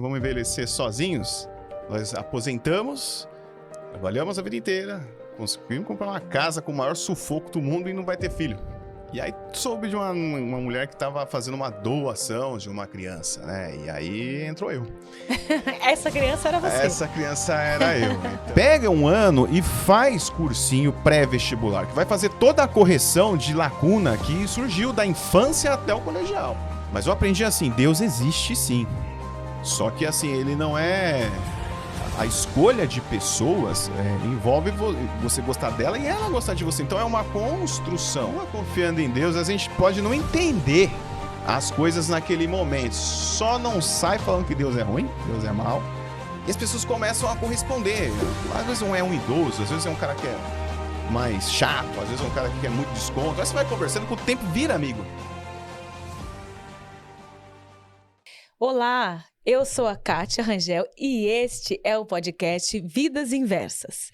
Vamos envelhecer sozinhos? Nós aposentamos, trabalhamos a vida inteira, conseguimos comprar uma casa com o maior sufoco do mundo e não vai ter filho. E aí soube de uma mulher que estava fazendo uma doação de uma criança, né? E aí entrou eu. Essa criança era você. Essa criança era eu. Então. Pega um ano e faz cursinho pré-vestibular, que vai fazer toda a correção de lacuna que surgiu da infância até o colegial. Mas eu aprendi assim, Deus existe sim. Só que assim, ele não é... A escolha de pessoas envolve você gostar dela e ela gostar de você. Então é uma construção. Confiando em Deus, a gente pode não entender as coisas naquele momento. Só não sai falando que Deus é ruim, Deus é mau. E as pessoas começam a corresponder. Às vezes não é um idoso, às vezes é um cara que é mais chato, às vezes é um cara que quer muito desconto. Aí você vai conversando, com o tempo vira amigo. Olá, eu sou a Kátia Rangel e este é o podcast Vidas Inversas.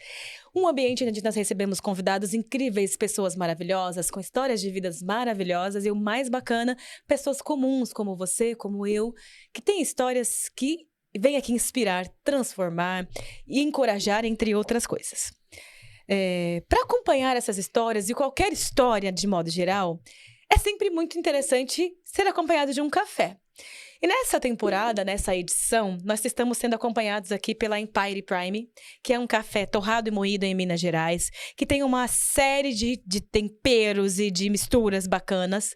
Um ambiente onde nós recebemos convidados incríveis, pessoas maravilhosas, com histórias de vidas maravilhosas e o mais bacana, pessoas comuns como você, como eu, que têm histórias que vêm aqui inspirar, transformar e encorajar, entre outras coisas. Para acompanhar essas histórias e qualquer história de modo geral, é sempre muito interessante ser acompanhado de um café. E nessa temporada, nessa edição, nós estamos sendo acompanhados aqui pela Empire Prime, que é um café torrado e moído em Minas Gerais, que tem uma série de temperos e de misturas bacanas.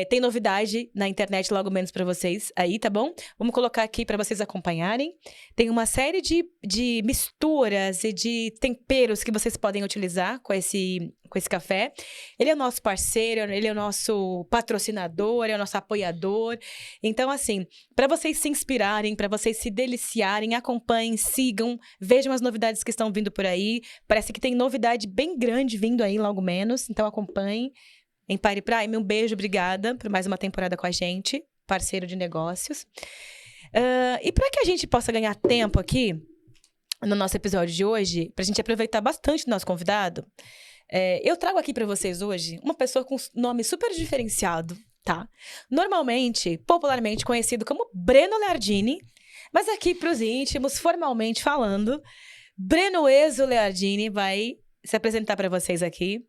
Tem novidade na internet logo menos para vocês aí, tá bom? Vamos colocar aqui para vocês acompanharem. Tem uma série de misturas e de temperos que vocês podem utilizar com esse café. Ele é o nosso parceiro, ele é o nosso patrocinador, é o nosso apoiador. Então, assim, para vocês se inspirarem, para vocês se deliciarem, acompanhem, sigam, vejam as novidades que estão vindo por aí. Parece que tem novidade bem grande vindo aí logo menos, então acompanhem. Empire Prime, um beijo, obrigada por mais uma temporada com a gente, parceiro de negócios. E para que a gente possa ganhar tempo aqui, no nosso episódio de hoje, para a gente aproveitar bastante o nosso convidado, eu trago aqui para vocês hoje uma pessoa com nome super diferenciado, tá? Normalmente, popularmente conhecido como Breno Leardini, mas aqui para os íntimos, formalmente falando, Breno Ezo Leardini vai se apresentar para vocês aqui.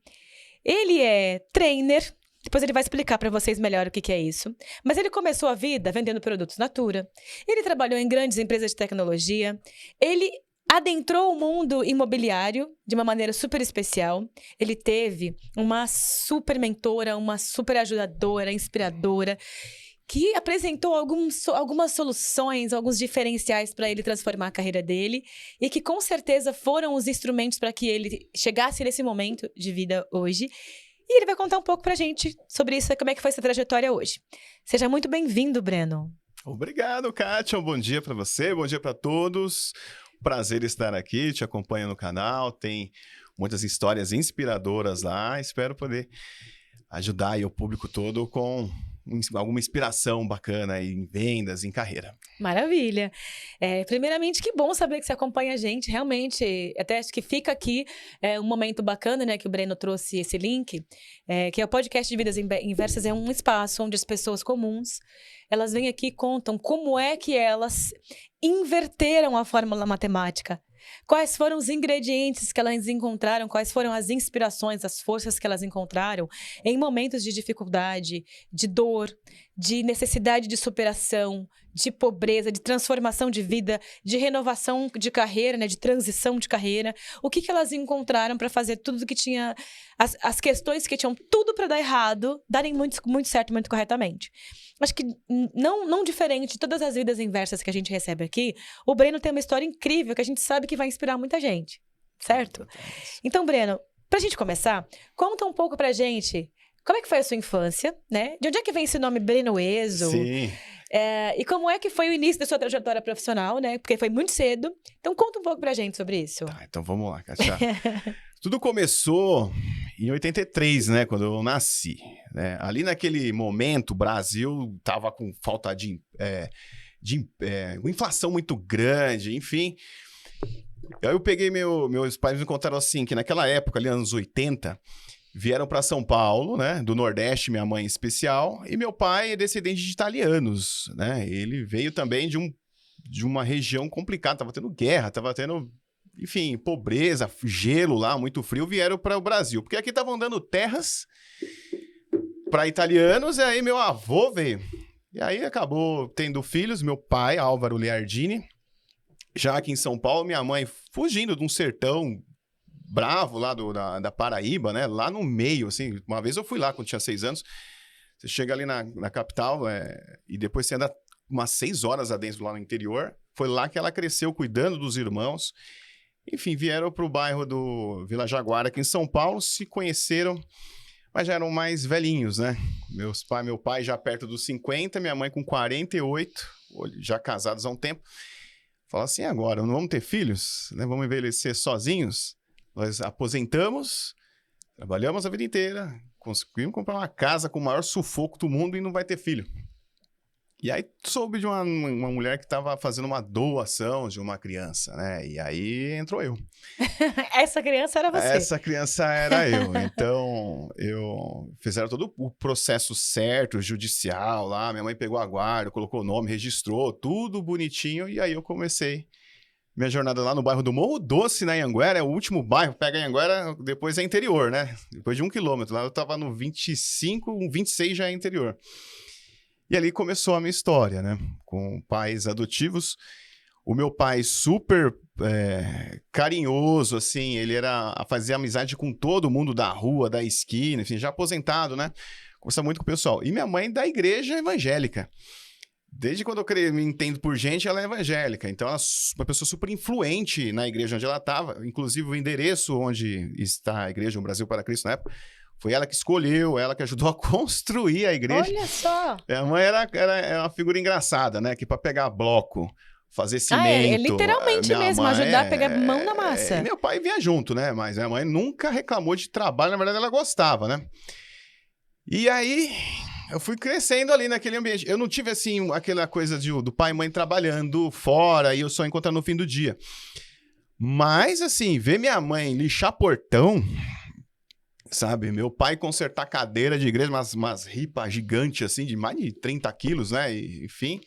Ele é trainer, depois ele vai explicar para vocês melhor o que é isso. Mas ele começou a vida vendendo produtos Natura. Ele trabalhou em grandes empresas de tecnologia. Ele adentrou o mundo imobiliário de uma maneira super especial. Ele teve uma super mentora, uma super ajudadora, inspiradora, que apresentou algumas soluções, alguns diferenciais para ele transformar a carreira dele e que com certeza foram os instrumentos para que ele chegasse nesse momento de vida hoje. E ele vai contar um pouco para a gente sobre isso, como é que foi essa trajetória hoje. Seja muito bem-vindo, Breno. Obrigado, Kátia. Um bom dia para você, bom dia para todos. Prazer estar aqui, te acompanho no canal, tem muitas histórias inspiradoras lá. Espero poder ajudar aí o público todo com alguma inspiração bacana aí em vendas, em carreira. Maravilha. Primeiramente, que bom saber que você acompanha a gente. Realmente, até acho que fica aqui um momento bacana, né, que o Breno trouxe esse link, que é o podcast de Vidas Inversas, é um espaço onde as pessoas comuns, elas vêm aqui e contam como é que elas inverteram a fórmula matemática. Quais foram os ingredientes que elas encontraram, quais foram as inspirações, as forças que elas encontraram em momentos de dificuldade, de dor, de necessidade de superação, de pobreza, de transformação de vida, de renovação de carreira, né, de transição de carreira. O que elas encontraram para fazer tudo que tinha, as questões que tinham tudo para dar errado, darem muito, muito certo, muito corretamente. Acho que não diferente de todas as vidas inversas que a gente recebe aqui, o Breno tem uma história incrível que a gente sabe que vai inspirar muita gente, certo? Então, Breno, pra gente começar, conta um pouco pra gente como é que foi a sua infância, né? De onde é que vem esse nome Breno Ezo? Sim. E como é que foi o início da sua trajetória profissional, né? Porque foi muito cedo. Então, conta um pouco pra gente sobre isso. Tá, então vamos lá, Kátia. Tudo começou em 83, né? Quando eu nasci. Né? Ali naquele momento, o Brasil estava com falta de inflação muito grande, enfim. Aí eu peguei meus pais me contaram assim, que naquela época, ali anos 80, vieram para São Paulo, né? Do Nordeste, minha mãe em especial, e meu pai é descendente de italianos, né? Ele veio também de de uma região complicada, tava tendo guerra, tava tendo, enfim, pobreza, gelo lá, muito frio, vieram para o Brasil. Porque aqui estavam dando terras para italianos, e aí meu avô veio. E aí acabou tendo filhos, meu pai, Álvaro Leardini, já aqui em São Paulo, minha mãe fugindo de um sertão bravo lá da Paraíba, né? Lá no meio, assim. Uma vez eu fui lá quando tinha 6 anos. Você chega ali na capital e depois você anda umas 6 horas adentro lá no interior. Foi lá que ela cresceu cuidando dos irmãos. Enfim, vieram para o bairro do Vila Jaguara, aqui em São Paulo, se conheceram, mas já eram mais velhinhos, né? Meu pai já perto dos 50, minha mãe com 48, já casados há um tempo. Fala assim, agora, não vamos ter filhos? Né? Vamos envelhecer sozinhos? Nós aposentamos, trabalhamos a vida inteira, conseguimos comprar uma casa com o maior sufoco do mundo e não vai ter filho. E aí soube de uma mulher que estava fazendo uma doação de uma criança, né? E aí entrou eu. Essa criança era você. Essa criança era eu. Então, fizeram todo o processo certo, judicial lá. Minha mãe pegou a guarda, colocou o nome, registrou, tudo bonitinho. E aí eu comecei minha jornada lá no bairro do Morro Doce, na Anhanguera. É o último bairro, pega a Anhanguera, depois é interior, né? Depois de 1 quilômetro. Lá eu tava no 25, 26 já é interior. E ali começou a minha história, né? Com pais adotivos. O meu pai super carinhoso, assim, ele fazia amizade com todo mundo da rua, da esquina, enfim, já aposentado, né? Conversa muito com o pessoal. E minha mãe da igreja evangélica. Desde quando eu me entendo por gente, ela é evangélica. Então, ela é uma pessoa super influente na igreja onde ela estava. Inclusive, o endereço onde está a igreja, o Brasil para Cristo, na época, foi ela que escolheu, ela que ajudou a construir a igreja. Olha só! Minha mãe era uma figura engraçada, né? Que para pegar bloco, fazer cimento... literalmente mesmo, ajudar a pegar mão na massa. Meu pai vinha junto, né? Mas minha mãe nunca reclamou de trabalho, na verdade ela gostava, né? E aí, eu fui crescendo ali naquele ambiente. Eu não tive, assim, aquela coisa do pai e mãe trabalhando fora e eu só encontrando no fim do dia. Mas, assim, ver minha mãe lixar portão... Sabe, meu pai consertar cadeira de igreja, umas ripas gigantes, assim, de mais de 30 quilos, né? E, enfim,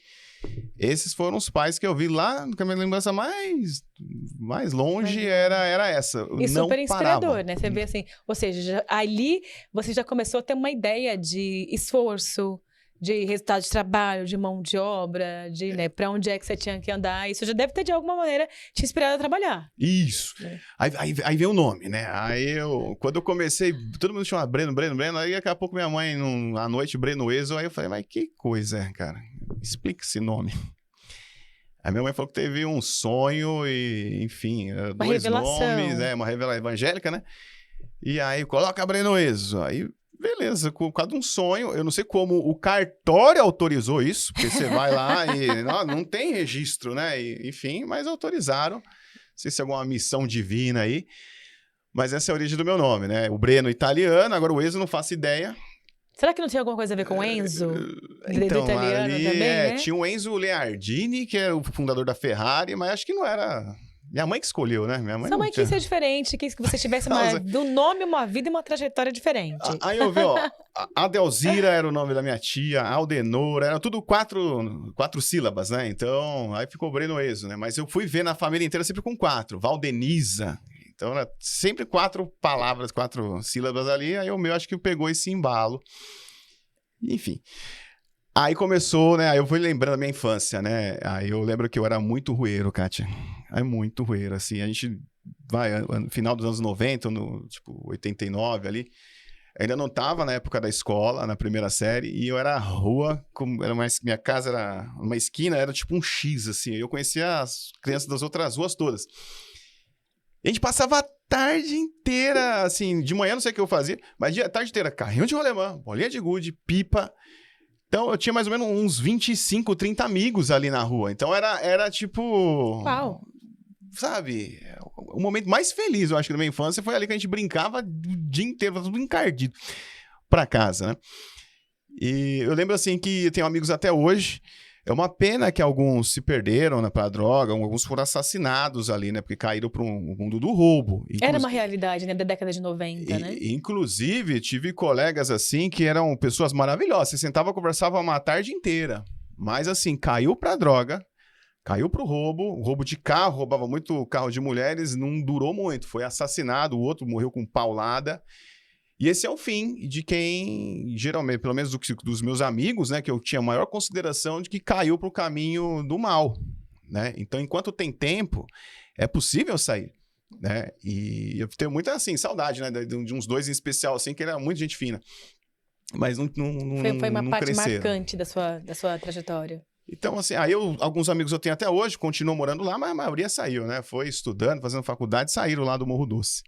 esses foram os pais que eu vi lá, que a minha lembrança mais longe era essa. E não super inspirador, parava. né? Você vê assim, ou seja, ali você já começou a ter uma ideia de esforço, de resultado de trabalho, de mão de obra, de, né, pra onde é que você tinha que andar. Isso já deve ter, de alguma maneira, te inspirado a trabalhar. Isso. Aí veio o nome, né? Quando eu comecei, todo mundo chama Breno, aí daqui a pouco minha mãe, à noite, Breno Ezo, aí eu falei, mas que coisa, cara? Explica esse nome. Aí minha mãe falou que teve um sonho e, enfim, uma 2 revelação. nomes, uma revelação evangélica, né? E aí, coloca Breno Ezo. Aí... Beleza, por causa de um sonho, eu não sei como o cartório autorizou isso, porque você vai lá e não tem registro, né? Enfim, mas autorizaram. Não sei se é alguma missão divina aí, mas essa é a origem do meu nome, né? O Breno italiano, agora o Ezo não faço ideia. Será que não tinha alguma coisa a ver com o Enzo? Então, do italiano ali, também, né? tinha o Enzo Leardini, que era o fundador da Ferrari, mas acho que não era... Minha mãe que escolheu, né? Minha mãe Sua não mãe tinha... quis ser diferente, quis que você tivesse do nome, uma vida e uma trajetória diferente. Aí eu vi, ó, Adelzira era o nome da minha tia, Aldenora, era tudo 4 sílabas, né? Então, aí ficou Breno Ezo, né? Mas eu fui ver na família inteira sempre com 4, Valdeniza. Então, era sempre 4 palavras, 4 sílabas ali, aí o meu acho que pegou esse embalo. Enfim... Aí começou, né? Aí eu fui lembrando da minha infância, né? Aí eu lembro que eu era muito rueiro, Kátia. É muito rueiro, assim. A gente vai, no final dos anos 90, tipo, 89 ali. Ainda não tava na época da escola, na primeira série. E eu era rua, minha casa era uma esquina, era tipo um X, assim. Eu conhecia as crianças das outras ruas todas. E a gente passava a tarde inteira, assim. De manhã não sei o que eu fazia, mas a tarde inteira, carrinho de rolemã, bolinha de gude, pipa... Então, eu tinha mais ou menos uns 25, 30 amigos ali na rua. Então, era tipo... Uau! Sabe? O momento mais feliz, eu acho, da minha infância foi ali que a gente brincava o dia inteiro, tudo encardido pra casa, né? E eu lembro, assim, que eu tenho amigos até hoje. É uma pena que alguns se perderam, né, pra droga, alguns foram assassinados ali, né? Porque caíram pro mundo do roubo. Era uma realidade, né? Da década de 90, né? Inclusive, tive colegas, assim, que eram pessoas maravilhosas. Você sentava e conversava uma tarde inteira. Mas, assim, caiu pra droga, Caiu pro roubo de carro, roubava muito carro de mulheres, não durou muito, foi assassinado, o outro morreu com paulada. E esse é o fim de quem, geralmente, pelo menos dos meus amigos, né, que eu tinha maior consideração de que caiu pro caminho do mal, né? Então, enquanto tem tempo, é possível sair, né? E eu tenho muita, assim, saudade, né, de uns dois em especial, assim, que era muito gente fina. Mas não Foi uma parte cresceram. marcante da sua trajetória. Então, assim, aí alguns amigos eu tenho até hoje, continuam morando lá, mas a maioria saiu, né? Foi estudando, fazendo faculdade, saíram lá do Morro Doce.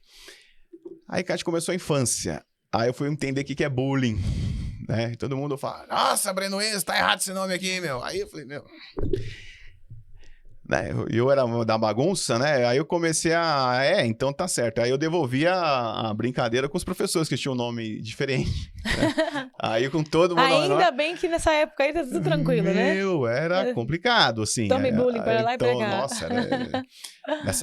Aí que a gente começou a infância. Aí eu fui entender o que é bullying, né? E todo mundo fala, nossa, Breno Enzo, tá errado esse nome aqui, meu. Aí eu falei, meu... Né? Eu era da bagunça, né? Aí eu comecei então tá certo. Aí eu devolvia a brincadeira com os professores que tinham um nome diferente. Né? Aí com todo mundo... Ainda bem que nessa época aí tá tudo tranquilo, né? Era complicado, assim. Tome bullying para lá e pra cá.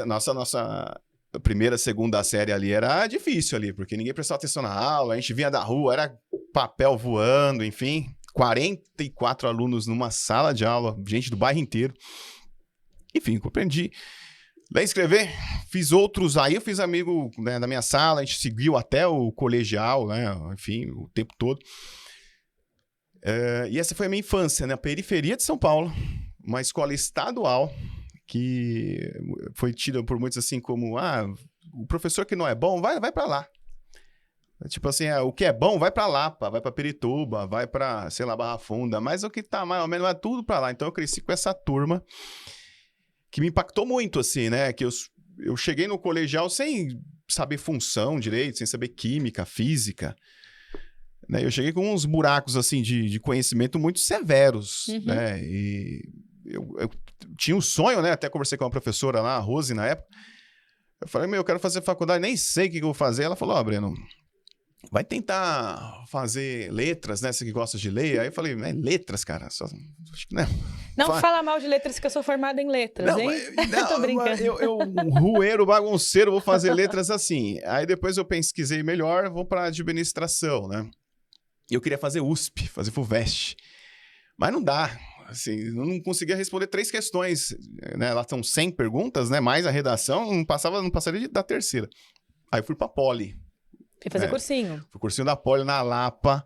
Nossa, nossa primeira, segunda série ali era difícil ali, porque ninguém prestava atenção na aula, a gente vinha da rua, era papel voando, enfim. 44 alunos numa sala de aula, gente do bairro inteiro. Enfim, compreendi. Ler e escrever, fiz outros, aí eu fiz amigo, né, da minha sala, a gente seguiu até o colegial, né, enfim, o tempo todo. E essa foi a minha infância, né, a periferia de São Paulo, uma escola estadual, que foi tida por muitos assim como, o professor que não é bom, vai pra lá. Tipo assim, o que é bom, vai pra Lapa, vai pra Pirituba, vai pra, sei lá, Barra Funda, mas o que tá mais ou menos é tudo pra lá. Então eu cresci com essa turma, que me impactou muito, assim, né? Que eu cheguei no colegial sem saber função direito, sem saber química, física. Né? Eu cheguei com uns buracos, assim, de conhecimento muito severos, né? E eu tinha um sonho, né? Até conversei com uma professora lá, a Rose, na época. Eu falei, eu quero fazer faculdade, nem sei o que eu vou fazer. Ela falou, Breno, vai tentar fazer letras, né? Você que gosta de ler. Aí eu falei, letras, cara? Acho que, né? Não fala mal de letras, que eu sou formada em letras, hein? Não, tô brincando. Eu rueiro, bagunceiro, vou fazer letras assim. Aí depois eu pesquisei melhor, vou para administração, né? Eu queria fazer USP, fazer FUVEST. Mas não dá. Assim, eu não conseguia responder 3 questões, né? Lá são 100 perguntas, né? Mais a redação, não passaria da terceira. Aí eu fui pra Poli. Fui fazer cursinho. Fui cursinho da Poli na Lapa.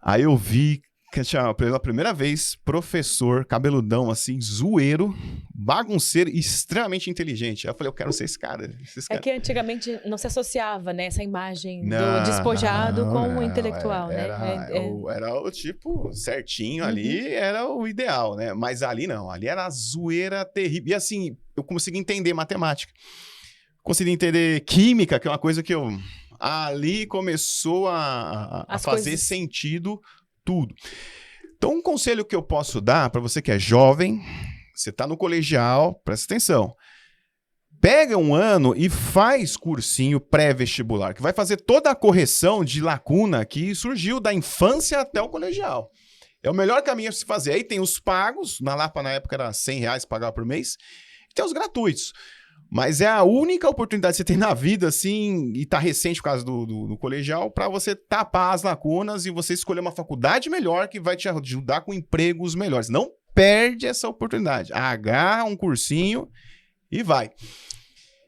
Aí eu vi que tinha, pela primeira vez, professor, cabeludão, assim, zoeiro, bagunceiro, extremamente inteligente. Aí eu falei, eu quero ser esse cara. Que antigamente não se associava, né, essa imagem do despojado com o intelectual, né? Era o tipo certinho ali, era o ideal, né? Mas ali não, ali era a zoeira terrível. E assim, eu consegui entender matemática. Consegui entender química, que é uma coisa que eu... Ali começou a fazer sentido tudo. Então, um conselho que eu posso dar para você que é jovem, você está no colegial, presta atenção. Pega um ano e faz cursinho pré-vestibular, que vai fazer toda a correção de lacuna que surgiu da infância até o colegial. É o melhor caminho a se fazer. Aí tem os pagos, na Lapa na época era R$100 pagar por mês, e tem os gratuitos. Mas é a única oportunidade que você tem na vida, assim, e tá recente por causa do colegial, para você tapar as lacunas e você escolher uma faculdade melhor que vai te ajudar com empregos melhores. Não perde essa oportunidade. Agarra um cursinho e vai.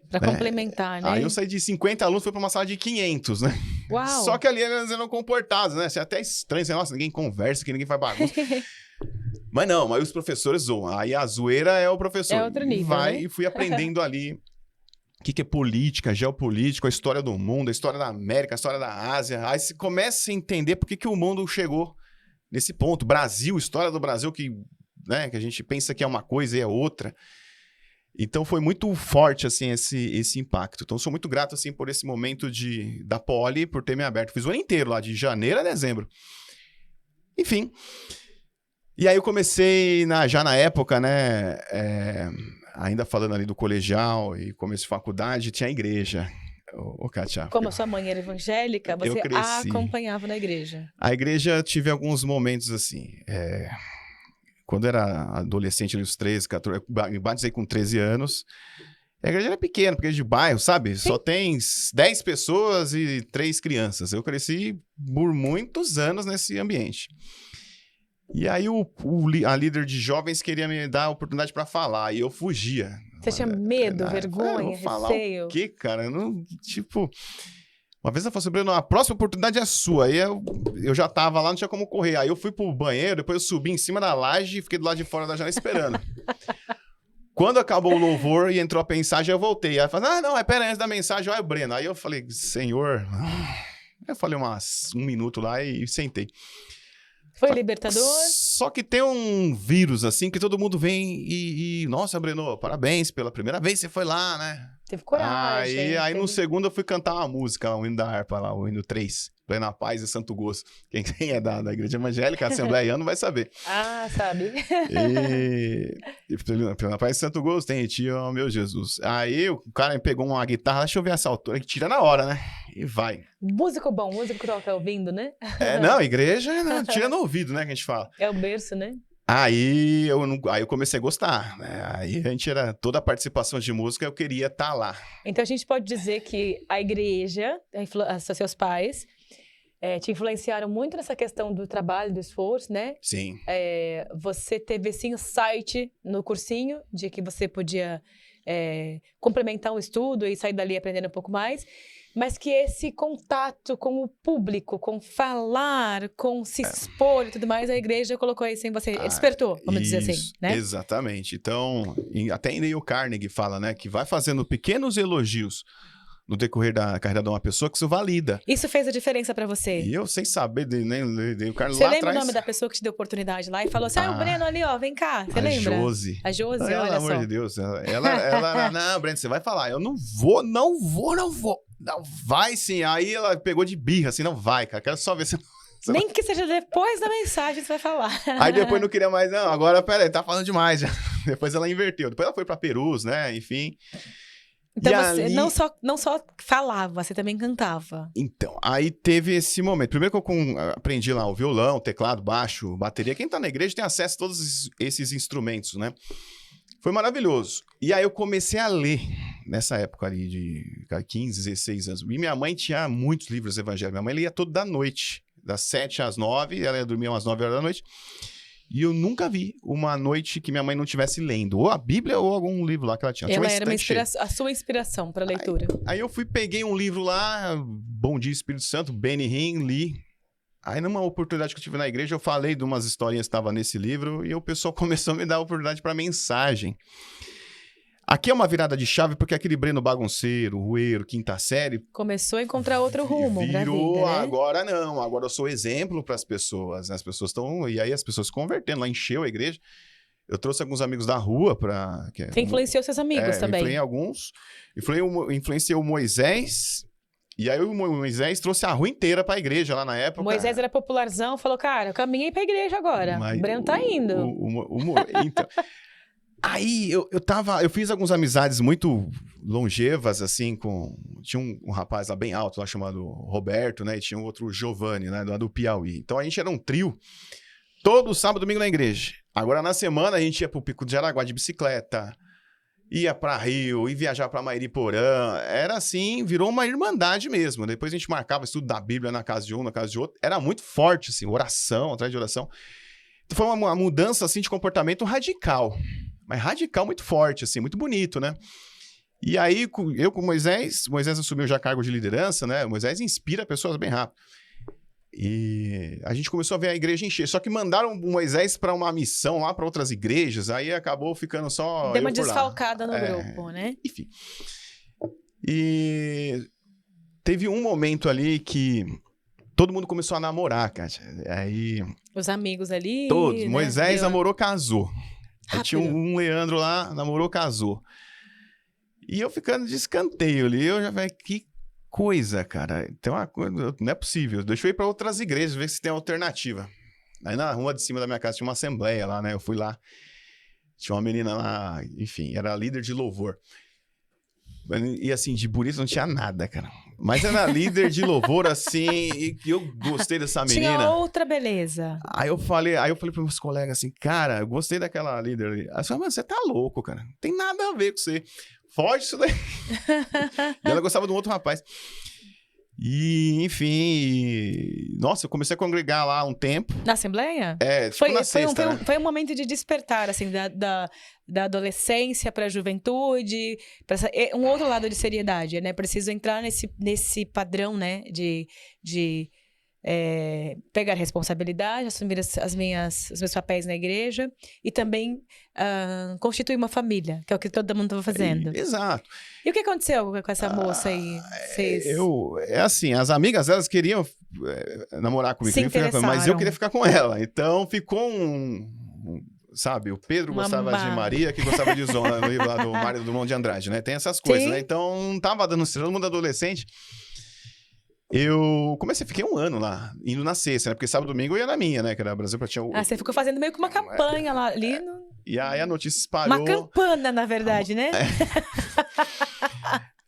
Pra complementar, né? Aí eu saí de 50 alunos, fui pra uma sala de 500, né? Uau! Só que ali eles eram comportados, né? Você é até estranho, você, nossa, ninguém conversa, que ninguém faz bagunça. Mas não, mas os professores zoam. Aí a zoeira é o professor. É outro nível, né? E fui aprendendo ali o que é política, geopolítica, a história do mundo, a história da América, a história da Ásia. Aí você começa a entender por que o mundo chegou nesse ponto. Brasil, história do Brasil, né, que a gente pensa que é uma coisa e é outra. Então foi muito forte, assim, esse impacto. Então sou muito grato, assim, por esse momento da Poli, por ter me aberto. Fiz o ano inteiro lá, de janeiro a dezembro. Enfim... E aí eu comecei, já na época, né, ainda falando ali do colegial e começo de faculdade, tinha a igreja, Kátia. Como a sua mãe era evangélica, você acompanhava na igreja? A igreja, tive alguns momentos assim, quando eu era adolescente, ali, uns 13, 14, eu me batizei com 13 anos, a igreja era pequena, porque é de bairro, sabe? Sim. Só tem 10 pessoas e 3 crianças. Eu cresci por muitos anos nesse ambiente. E aí a líder de jovens queria me dar a oportunidade para falar, e eu fugia. Você tinha medo, vergonha, vou falar receio? o quê, cara? Eu não, tipo... Uma vez ela falou assim, Breno, a próxima oportunidade é sua. Aí eu já tava lá, não tinha como correr. Aí eu fui pro banheiro, depois eu subi em cima da laje e fiquei do lado de fora da janela esperando. Quando acabou o louvor e entrou a mensagem, eu voltei. Aí ela falou, não, pera, antes da mensagem, olha o Breno. Aí eu falei, Senhor... Eu falei um minuto lá e sentei. Foi libertador? Só que tem um vírus, assim, que todo mundo vem nossa, Breno, parabéns, pela primeira vez você foi lá, né? Teve coragem. Aí no segundo eu fui cantar uma música, o hino da harpa lá, o hino 3. Plena Paz e Santo Gozo. Quem é da Igreja Evangélica, Assembleiano, vai saber. Ah, sabe. Plena Paz e Santo Gozo, tem ti, ó meu Jesus. Aí o cara me pegou uma guitarra, deixa eu ver essa altura, que tira na hora, né? E vai. Músico bom, músico que toca ouvindo, né? Não, igreja, não, tira no ouvido, né, que a gente fala. É o berço, né? Aí eu comecei a gostar, né? Aí a gente toda a participação de música eu queria estar lá. Então a gente pode dizer que a igreja, seus pais, te influenciaram muito nessa questão do trabalho, do esforço, né? Sim. Você teve esse insight no cursinho de que você podia complementar o estudo e sair dali aprendendo um pouco mais. Mas que esse contato com o público, com falar, com se expor e tudo mais, a igreja colocou isso em você. Despertou, vamos dizer assim, né? Exatamente. Então, até Neil Carnegie fala, né, que vai fazendo pequenos elogios no decorrer da carreira de uma pessoa que isso valida. Isso fez a diferença pra você? E eu, sem saber, nem o Carlos lá atrás... Você lembra o nome da pessoa que te deu oportunidade lá e falou assim, o Breno ali, ó, vem cá. Você lembra? A Josi, olha só. Pelo amor de Deus. Ela não, Breno, você vai falar. Eu não vou. Não, vai sim. Aí ela pegou de birra, assim, não vai, cara. Quero só ver se... Nem que seja depois da mensagem, você vai falar. Aí depois não queria mais, não. Agora, peraí, tá falando demais já. Depois ela inverteu. Depois ela foi pra Perus, né? Enfim... Então você ali... não só falava, você também cantava. Então, aí teve esse momento. Primeiro que eu aprendi lá o violão, teclado, baixo, bateria. Quem tá na igreja tem acesso a todos esses instrumentos, né? Foi maravilhoso. E aí eu comecei a ler, nessa época ali de 15, 16 anos. E minha mãe tinha muitos livros evangélicos. Minha mãe lia todo da noite, das 7 às 9, ela ia dormir umas 9 horas da noite. E eu nunca vi uma noite que minha mãe não estivesse lendo. Ou a Bíblia ou algum livro lá que ela tinha. Ela era a sua inspiração para leitura. Aí eu peguei um livro lá, Bom Dia Espírito Santo, Benny Hinn, li. Aí numa oportunidade que eu tive na igreja, eu falei de umas historinhas que estavam nesse livro e o pessoal começou a me dar a oportunidade para mensagem. Aqui é uma virada de chave porque aquele Breno bagunceiro, rueiro, quinta série... Começou a encontrar outro rumo pra vida, né? Agora não, agora eu sou exemplo para as pessoas. As pessoas estão... E aí as pessoas se convertendo, lá encheu a igreja. Eu trouxe alguns amigos da rua para... Você influenciou seus amigos também? Influenciei alguns. Influenciei o Moisés... E aí o Moisés trouxe a rua inteira pra igreja lá na época. Moisés era popularzão, falou, cara, eu caminhei pra igreja agora. O Breno tá indo. Então... Aí eu fiz algumas amizades muito longevas, assim, tinha um rapaz lá bem alto, lá chamado Roberto, né? E tinha um outro Giovanni, né? Lá do Piauí. Então a gente era um trio, todo sábado e domingo na igreja. Agora na semana a gente ia pro Pico de Jaraguá de bicicleta, ia pra Rio, ia viajar pra Mairiporã. Era assim, virou uma irmandade mesmo. Depois a gente marcava estudo da Bíblia na casa de um, na casa de outro. Era muito forte, assim, oração, atrás de oração. Então foi uma mudança, assim, de comportamento radical. Mas radical muito forte, assim, muito bonito, né? E aí, eu com Moisés assumiu já cargo de liderança, né? Moisés inspira pessoas bem rápido. E a gente começou a ver a igreja encher. Só que mandaram o Moisés para uma missão lá para outras igrejas, aí acabou ficando só... Deu uma desfalcada no grupo, né? Enfim. E teve um momento ali que todo mundo começou a namorar, Kátia. Aí... Os amigos ali... Todos. Né? Moisés namorou, casou. Aí tinha um Leandro lá, namorou, casou. E eu ficando de escanteio ali, eu já falei, que coisa, cara. Tem uma coisa, não é possível. Deixa eu ir para outras igrejas, ver se tem alternativa. Aí na rua de cima da minha casa tinha uma assembleia lá, né? Eu fui lá, tinha uma menina lá, enfim, era líder de louvor. E assim, de bonito não tinha nada, cara. Mas era líder de louvor, assim, e que eu gostei dessa menina. Tinha outra beleza. Aí eu falei para meus colegas assim, cara, eu gostei daquela líder ali. Aí eu falei, mas você tá louco, cara. Não tem nada a ver com você. Foge isso daí. E ela gostava de um outro rapaz. E, enfim, nossa, eu comecei a congregar lá um tempo. Na Assembleia? Tipo na sexta, né? Foi um momento de despertar, assim, da adolescência para a juventude, para um outro lado de seriedade, né? Preciso entrar nesse padrão, né? De pegar responsabilidade, assumir os meus papéis na igreja e também constituir uma família, que é o que todo mundo estava fazendo. Exato. E o que aconteceu com essa moça aí? É assim, as amigas delas queriam namorar comigo, mas eu queria ficar com ela. Então ficou sabe, o Pedro gostava de Maria, que gostava de Zona, no livro lá do Mário Drummond de Andrade, né? Tem essas coisas, né? Então não tava dando certo, todo mundo adolescente. Eu fiquei um ano lá, indo na sexta, né? Porque sábado e domingo eu ia na minha, né? Que era Brasil pra tinha você ficou fazendo meio que uma campanha lá, ali no... E aí a notícia espalhou... Uma campana, na verdade, né?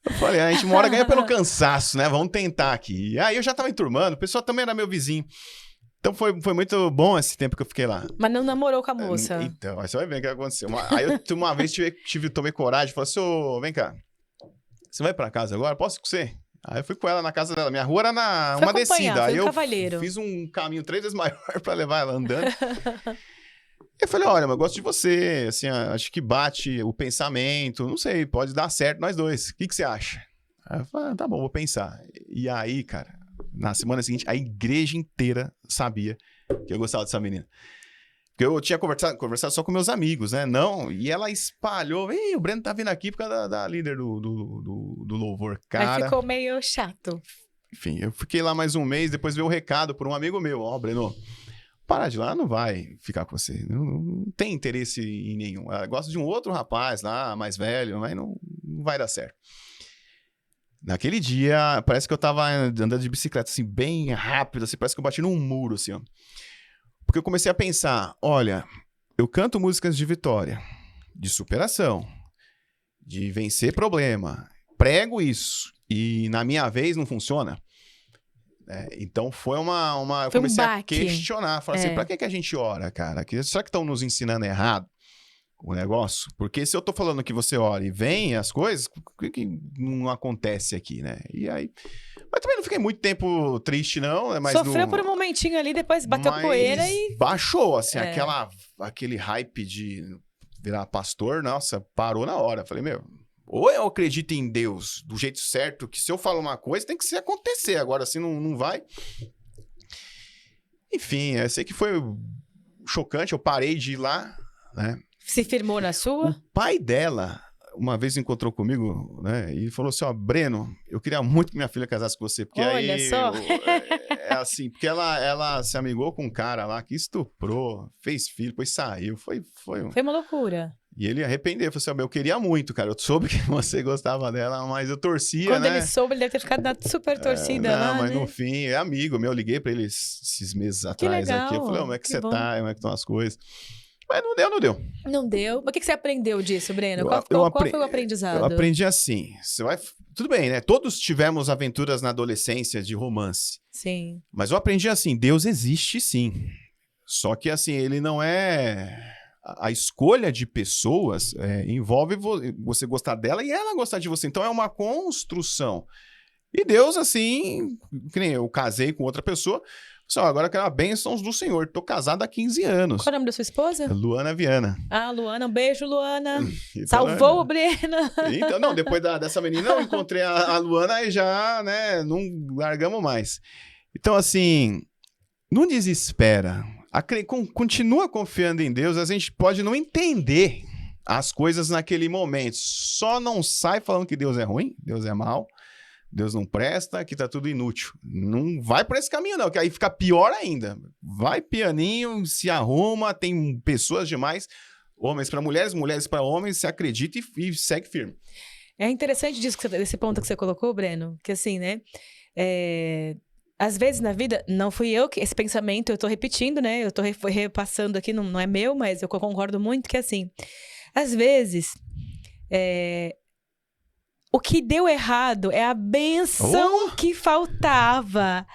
Eu falei, a gente uma hora ganha pelo cansaço, né? Vamos tentar aqui. E aí eu já tava enturmando, o pessoal também era meu vizinho. Então foi muito bom esse tempo que eu fiquei lá. Mas não namorou com a moça? Então, aí você vai ver o que aconteceu. Aí eu uma vez tomei coragem, falei assim, vem cá, você vai pra casa agora? Posso ir com você? Aí eu fui com ela na casa dela. Minha rua era uma descida. Aí eu fiz um caminho 3 vezes maior pra levar ela andando. Eu falei, olha, mas eu gosto de você, assim, acho que bate o pensamento, não sei, pode dar certo nós dois. O que você acha? Aí eu falei, tá bom, vou pensar. E aí, cara, na semana seguinte, a igreja inteira sabia que eu gostava dessa menina. Porque eu tinha conversado só com meus amigos, né? Não, e ela espalhou, o Breno tá vindo aqui por causa da líder do louvor, cara. Aí ficou meio chato. Enfim, eu fiquei lá mais um mês, depois veio o recado por um amigo meu, Breno, para de lá, não vai ficar com você, não tem interesse em nenhum. Ela gosta de um outro rapaz lá, mais velho, mas não vai dar certo. Naquele dia, parece que eu tava andando de bicicleta, assim, bem rápido, assim, parece que eu bati num muro, assim, ó. Porque eu comecei a pensar, olha, eu canto músicas de vitória, de superação, de vencer problema, prego isso, e na minha vez não funciona. Então foi eu comecei a questionar, falar assim, pra que a gente ora, cara? Será que estão nos ensinando errado o negócio? Porque se eu tô falando que você ora e vem as coisas, por que não acontece aqui, né? E aí... Mas também não fiquei muito tempo triste, não. Mas sofreu por um momentinho ali, depois bateu poeira e... Baixou, assim, aquele hype de virar pastor, nossa, parou na hora. Falei, ou eu acredito em Deus do jeito certo, que se eu falo uma coisa, tem que acontecer. Agora, assim, não vai. Enfim, eu sei que foi chocante, eu parei de ir lá, né? Se firmou na sua? O pai dela... uma vez encontrou comigo, né, e falou assim, Breno, eu queria muito que minha filha casasse com você, porque olha aí... só. É assim, porque ela se amigou com um cara lá que estuprou, fez filho, depois saiu, foi uma loucura. E ele arrependeu, falou assim, eu queria muito, cara, eu soube que você gostava dela, mas eu torcia, quando né? Ele soube, ele deve ter ficado na super torcida lá, mas né? no fim, é amigo meu, eu liguei pra ele esses meses atrás aqui, eu falei, como é que você tá, como é que estão as coisas? Mas não deu. Não deu? Mas o que você aprendeu disso, Breno? Qual foi o aprendizado? Eu aprendi assim, tudo bem, né? Todos tivemos aventuras na adolescência de romance. Sim. Mas eu aprendi assim, Deus existe sim. Só que assim, ele não é... A escolha de pessoas envolve você gostar dela e ela gostar de você. Então é uma construção. E Deus, assim, que nem eu casei com outra pessoa... Só, agora eu quero a bênçãos do Senhor. Tô casado há 15 anos. Qual é o nome da sua esposa? Luana Viana. Luana. Um beijo, Luana. Então, salvou o Breno. Então, não, depois dessa menina eu encontrei a Luana e já, né, não largamos mais. Então, assim, não desespera. Continua confiando em Deus. A gente pode não entender as coisas naquele momento. Só não sai falando que Deus é ruim, Deus é mau. Deus não presta, que tá tudo inútil. Não vai por esse caminho, não, que aí fica pior ainda. Vai pianinho, se arruma, tem pessoas demais, homens para mulheres, mulheres para homens, se acredita e segue firme. É interessante esse ponto que você colocou, Breno, que assim, né? Às vezes na vida, não fui eu que esse pensamento, eu tô repetindo, né? Eu tô repassando aqui, não é meu, mas eu concordo muito que assim, às vezes... O que deu errado é a benção que faltava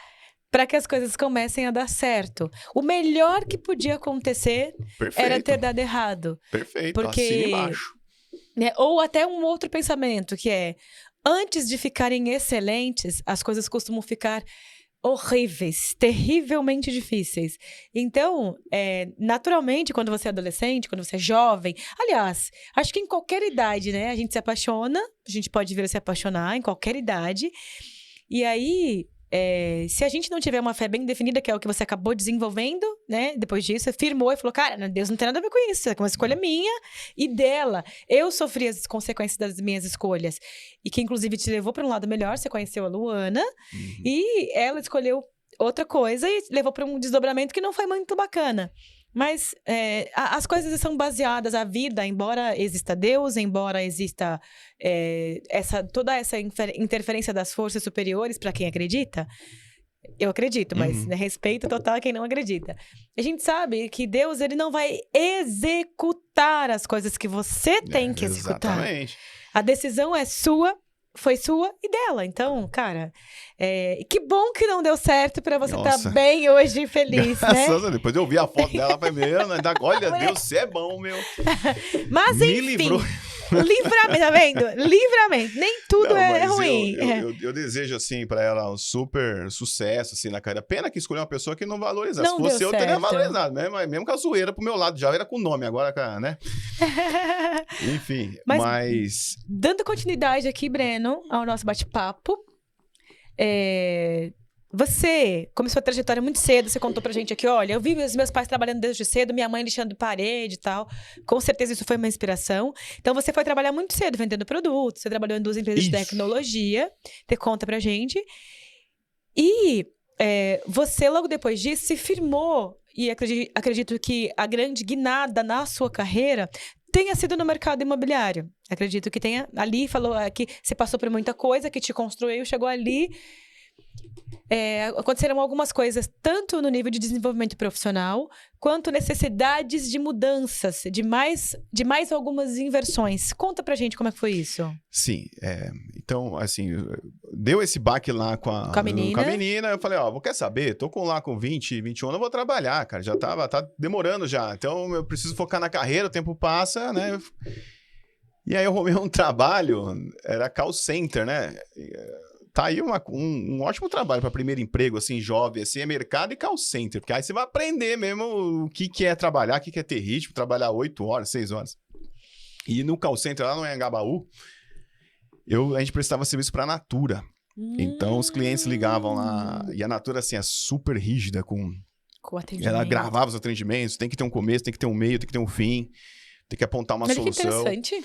para que as coisas comecem a dar certo. O melhor que podia acontecer era ter dado errado. Perfeito, porque, assina embaixo. Né, ou até um outro pensamento, que é... antes de ficarem excelentes, as coisas costumam ficar horríveis, terrivelmente difíceis. Então, naturalmente, quando você é adolescente, quando você é jovem, aliás, acho que em qualquer idade, né? A gente se apaixona, a gente pode vir a se apaixonar em qualquer idade. E aí, se a gente não tiver uma fé bem definida, que é o que você acabou desenvolvendo, né? Depois disso, firmou e falou, cara, Deus não tem nada a ver com isso, é uma escolha minha e dela. Eu sofri as consequências das minhas escolhas. E que, inclusive, te levou para um lado melhor. Você conheceu a Luana e ela escolheu outra coisa e levou para um desdobramento que não foi muito bacana. Mas as coisas são baseadas, a vida, embora exista Deus, embora exista toda essa interferência das forças superiores para quem acredita, eu acredito, mas respeito total a quem não acredita. A gente sabe que Deus, ele não vai executar as coisas que você tem que executar. Exatamente. A decisão é sua, foi sua e dela. Então, cara, que bom que não deu certo pra você estar bem hoje e feliz, né? Depois eu vi a foto dela, falei, olha, Deus, você é bom, meu. Mas, Me enfim, livrou. livramento, tá vendo? Livramento, nem tudo é ruim. Eu desejo, assim, pra ela um super sucesso, assim, na carreira. Pena que escolheu uma pessoa que não valoriza. Não Se fosse deu eu, teria certo. valorizado, né? Mas mesmo com a zoeira pro meu lado, já era com o nome, agora, né? Enfim, mas... Dando continuidade aqui, Breno, ao nosso bate-papo, você começou a trajetória muito cedo, você contou pra gente aqui, olha, eu vi os meus pais trabalhando desde cedo, minha mãe lixando parede e tal, com certeza isso foi uma inspiração. Então você foi trabalhar muito cedo, vendendo produtos, você trabalhou em 2 empresas de tecnologia, te conta pra gente. E você logo depois disso se firmou, e acredito que a grande guinada na sua carreira tenha sido no mercado imobiliário. Acredito que tenha ali, falou que você passou por muita coisa, que te construiu, chegou ali. Aconteceram algumas coisas, tanto no nível de desenvolvimento profissional, quanto necessidades de mudanças, de mais algumas inversões. Conta pra gente como é que foi isso. Sim, então, assim, deu esse baque lá com a menina, eu falei, quer saber? Tô com 20, 21, eu vou trabalhar, cara, já tá demorando já, então eu preciso focar na carreira, o tempo passa, né? E aí eu arrumei um trabalho, era call center, né? Tá aí um ótimo trabalho para primeiro emprego, assim, jovem, assim, é mercado e call center, porque aí você vai aprender mesmo o que é trabalhar, o que é ter ritmo, trabalhar 8 horas, 6 horas. E no call center, lá no Anhangabaú, a gente prestava serviço para a Natura. Então, os clientes ligavam lá, e a Natura, assim, é super rígida com atendimento. Ela gravava os atendimentos, tem que ter um começo, tem que ter um meio, tem que ter um fim, tem que apontar uma solução. Que interessante.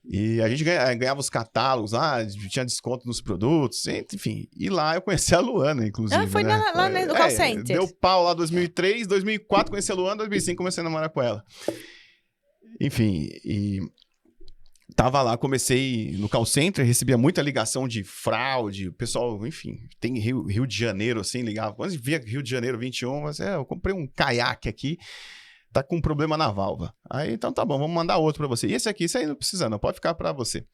E a gente ganhava os catálogos lá, tinha desconto nos produtos, enfim. E lá eu conheci a Luana, inclusive. Foi lá no call center. Deu pau lá em 2003, 2004 conheci a Luana, 2005 comecei a namorar com ela. Enfim, e tava lá, comecei no call center, recebia muita ligação de fraude, o pessoal, enfim, tem Rio de Janeiro, assim, ligava. Quando via Rio de Janeiro 21, mas eu comprei um caiaque aqui, tá com um problema na válvula. Aí, então tá bom, vamos mandar outro pra você. E esse aí não precisa não, pode ficar pra você.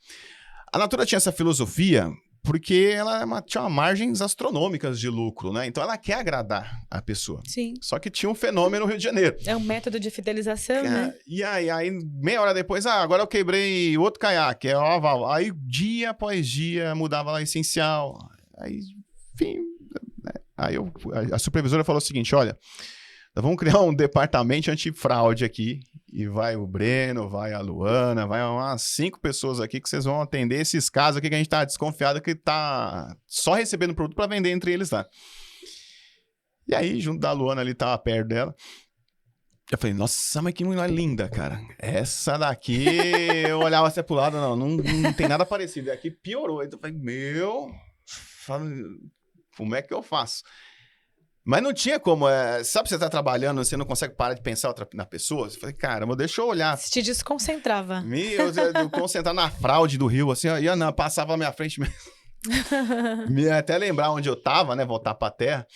A Natura tinha essa filosofia porque ela tinha margens astronômicas de lucro, né? Então ela quer agradar a pessoa. Sim. Só que tinha um fenômeno no Rio de Janeiro. É um método de fidelização, né? E aí, meia hora depois, agora eu quebrei outro caiaque, é a válvula. Aí, dia após dia, mudava lá a essencial. Aí, enfim, né? Aí a supervisora falou o seguinte, olha, nós vamos criar um departamento antifraude aqui, e vai o Breno, vai a Luana, vai umas 5 pessoas aqui que vocês vão atender esses casos aqui que a gente tá desconfiado que tá só recebendo produto para vender entre eles lá. E aí, junto da Luana ali, tava perto dela. Eu falei, nossa, mas que mulher linda, cara. Essa daqui, eu olhava assim pro lado, não tem nada parecido. E aqui piorou. Aí eu falei, como é que eu faço? Mas não tinha como, sabe, você tá trabalhando, você não consegue parar de pensar na pessoa? Eu falei, caramba, deixa eu olhar. Você te desconcentrava. Eu concentrar na fraude do Rio, assim, ia não, passava na minha frente mesmo. Me até lembrar onde eu tava, né, voltar pra terra.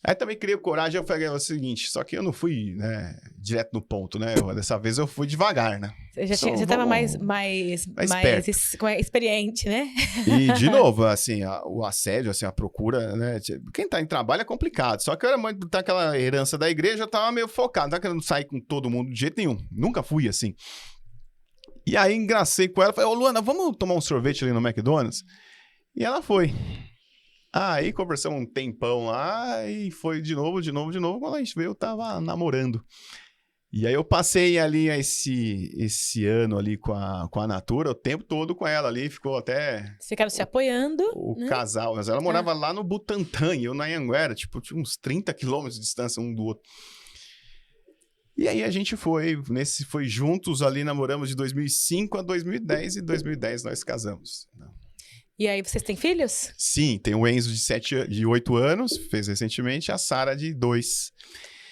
Aí também criei coragem, eu falei o seguinte, só que eu não fui, né, direto no ponto, né, dessa vez eu fui devagar, né. Você tava mais experiente, né? E, de novo, assim, o assédio, assim, a procura, né, quem tá em trabalho é complicado, só que eu era muito, tá aquela herança da igreja, eu tava meio focado, não tava querendo sair com todo mundo de jeito nenhum, nunca fui assim. E aí engracei com ela, falei, ô Luana, vamos tomar um sorvete ali no McDonald's? E ela foi. Aí conversamos um tempão lá e foi de novo. Quando a gente veio, eu tava namorando. E aí eu passei ali esse ano ali com a Natura, o tempo todo com ela ali, ficou até... Vocês ficaram se apoiando, O né? casal, mas ela morava lá no Butantã e eu na Anhanguera, tipo, tinha uns 30 quilômetros de distância um do outro. E aí a gente foi juntos ali, namoramos de 2005 a 2010 e em 2010 nós casamos. E aí, vocês têm filhos? Sim, tem o Enzo de 8 anos, fez recentemente, a Sara de 2.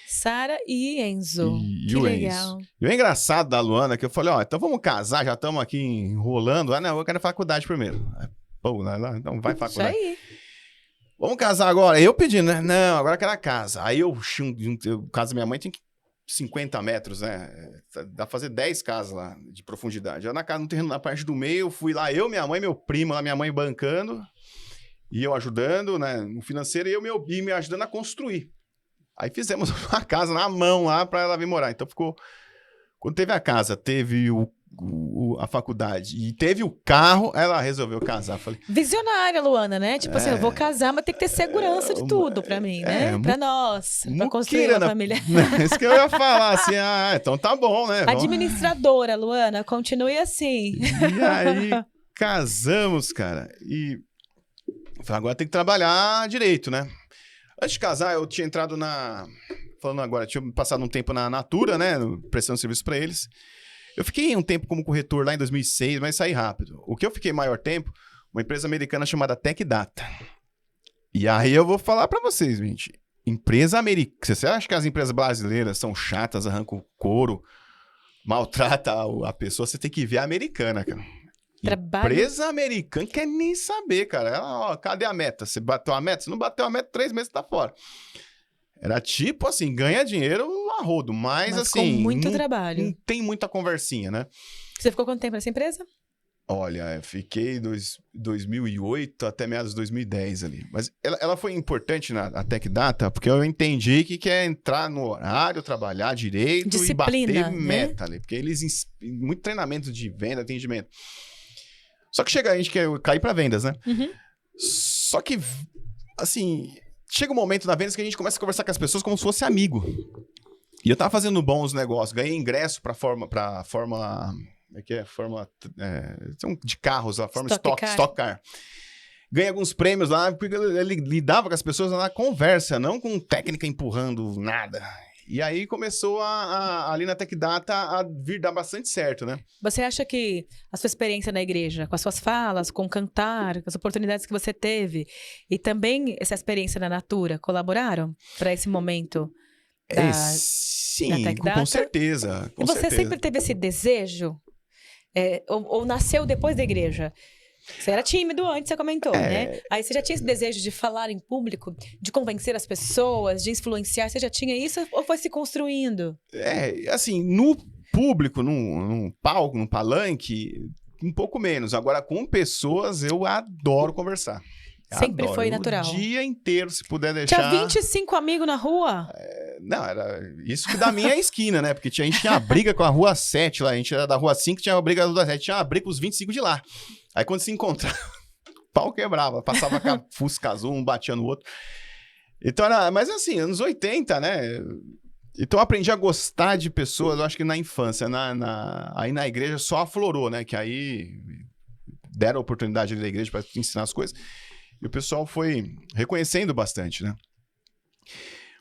Sara e Enzo. E Que o legal. Enzo. E o engraçado da Luana, que eu falei, ó, então vamos casar, já estamos aqui enrolando. Ah, não, eu quero faculdade primeiro. Pô, então vai faculdade. Isso aí. Vamos casar agora. Eu pedi, né? Não, agora eu quero a casa. Aí eu casa da minha mãe tem 50 metros, né? Dá pra fazer 10 casas lá de profundidade. Eu na casa, no terreno, na parte do meio, fui lá, eu, minha mãe, meu primo, lá, minha mãe bancando, e eu ajudando, né, no financeiro, e me ajudando a construir. Aí fizemos uma casa na mão lá pra ela vir morar. Então ficou... Quando teve a casa, teve a faculdade e teve o carro, ela resolveu casar. Falei, Visionária, Luana, né? Tipo assim, eu vou casar, mas tem que ter segurança de tudo pra mim, né? Pra nós, pra construir uma família. Isso que eu ia falar, assim, então tá bom, né? Administradora, Luana, continue assim. E aí, casamos, cara. E falei, agora tem que trabalhar direito, né? Antes de casar, eu tinha entrado falando agora, tinha passado um tempo na Natura, né? Prestando serviço pra eles. Eu fiquei um tempo como corretor lá em 2006, mas saí rápido. O que eu fiquei maior tempo, uma empresa americana chamada Tech Data. E aí eu vou falar pra vocês, gente. Empresa americana. Você acha que as empresas brasileiras são chatas, arrancam couro, maltrata a pessoa? Você tem que ver a americana, cara. Empresa americana quer nem saber, cara. Ela, ó, cadê a meta? Você bateu a meta? Se não bateu a meta, 3 meses tá fora. Era tipo assim, ganha dinheiro a rodo, mas assim... com muito trabalho. Não tem muita conversinha, né? Você ficou quanto tempo nessa empresa? Olha, eu fiquei 2008 até meados de 2010 ali. Mas ela foi importante na Tech Data, porque eu entendi que quer entrar no horário, trabalhar direito disciplina, e bater né? meta ali. Porque eles... Muito treinamento de venda, atendimento. Só que a gente quer cair para vendas, né? Uhum. Só que, assim, chega um momento na vendas que a gente começa a conversar com as pessoas como se fosse amigo. E eu tava fazendo bons negócios, ganhei ingresso pra Fórmula de carros, a Fórmula Stock Car. Ganhei alguns prêmios lá, porque ele lidava com as pessoas na conversa, não com técnica empurrando nada. E aí começou ali na Tech Data a vir dar bastante certo, né? Você acha que a sua experiência na igreja, com as suas falas, com o cantar, com as oportunidades que você teve, e também essa experiência na Natura, colaboraram para esse momento sim, da Tech Data? Com certeza. E você sempre teve esse desejo? Ou nasceu depois da igreja? Você era tímido antes, você comentou, né? Aí você já tinha esse desejo de falar em público, de convencer as pessoas, de influenciar? Você já tinha isso ou foi se construindo? Assim, no público, num palco, num palanque, um pouco menos. Agora, com pessoas, eu adoro conversar. Sempre foi natural. O dia inteiro, se puder deixar... Tinha 25 amigos na rua? Não, era isso que da minha esquina, né? Porque a gente tinha uma briga com a Rua 7 lá. A gente era da Rua 5, tinha uma briga da Rua 7. Tinha uma briga com os 25 de lá. Aí quando se encontrava, o pau quebrava. Passava com a Fusca azul, um batia no outro. Então era... Mas assim, anos 80, né? Então eu aprendi a gostar de pessoas, eu acho que na infância. Aí na igreja só aflorou, né? Que aí deram a oportunidade ali da igreja para ensinar as coisas. E o pessoal foi reconhecendo bastante, né?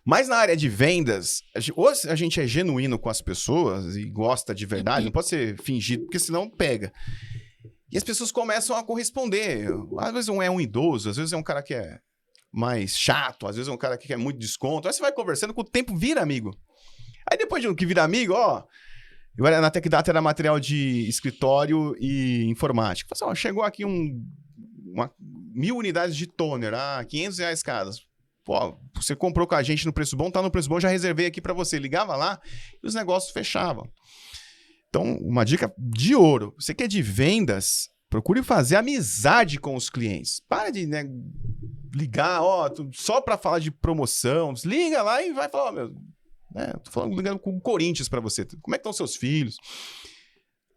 Mas na área de vendas, ou a gente é genuíno com as pessoas e gosta de verdade, não pode ser fingido, porque senão pega. E as pessoas começam a corresponder. Às vezes é um idoso, às vezes é um cara que é mais chato, às vezes é um cara que quer muito desconto. Aí você vai conversando, com o tempo vira amigo. Aí depois de que vira amigo, na Tech Data era material de escritório e informática. Falei assim, chegou aqui 1.000 unidades de toner, R$500 cada. Pô, você comprou com a gente no preço bom, tá no preço bom, já reservei aqui para você. Ligava lá e os negócios fechavam. Então, uma dica de ouro. Você que é de vendas, procure fazer amizade com os clientes. Para de ligar, só para falar de promoção. Liga lá e vai falar, tô ligando com o Corinthians para você. Como é que estão seus filhos?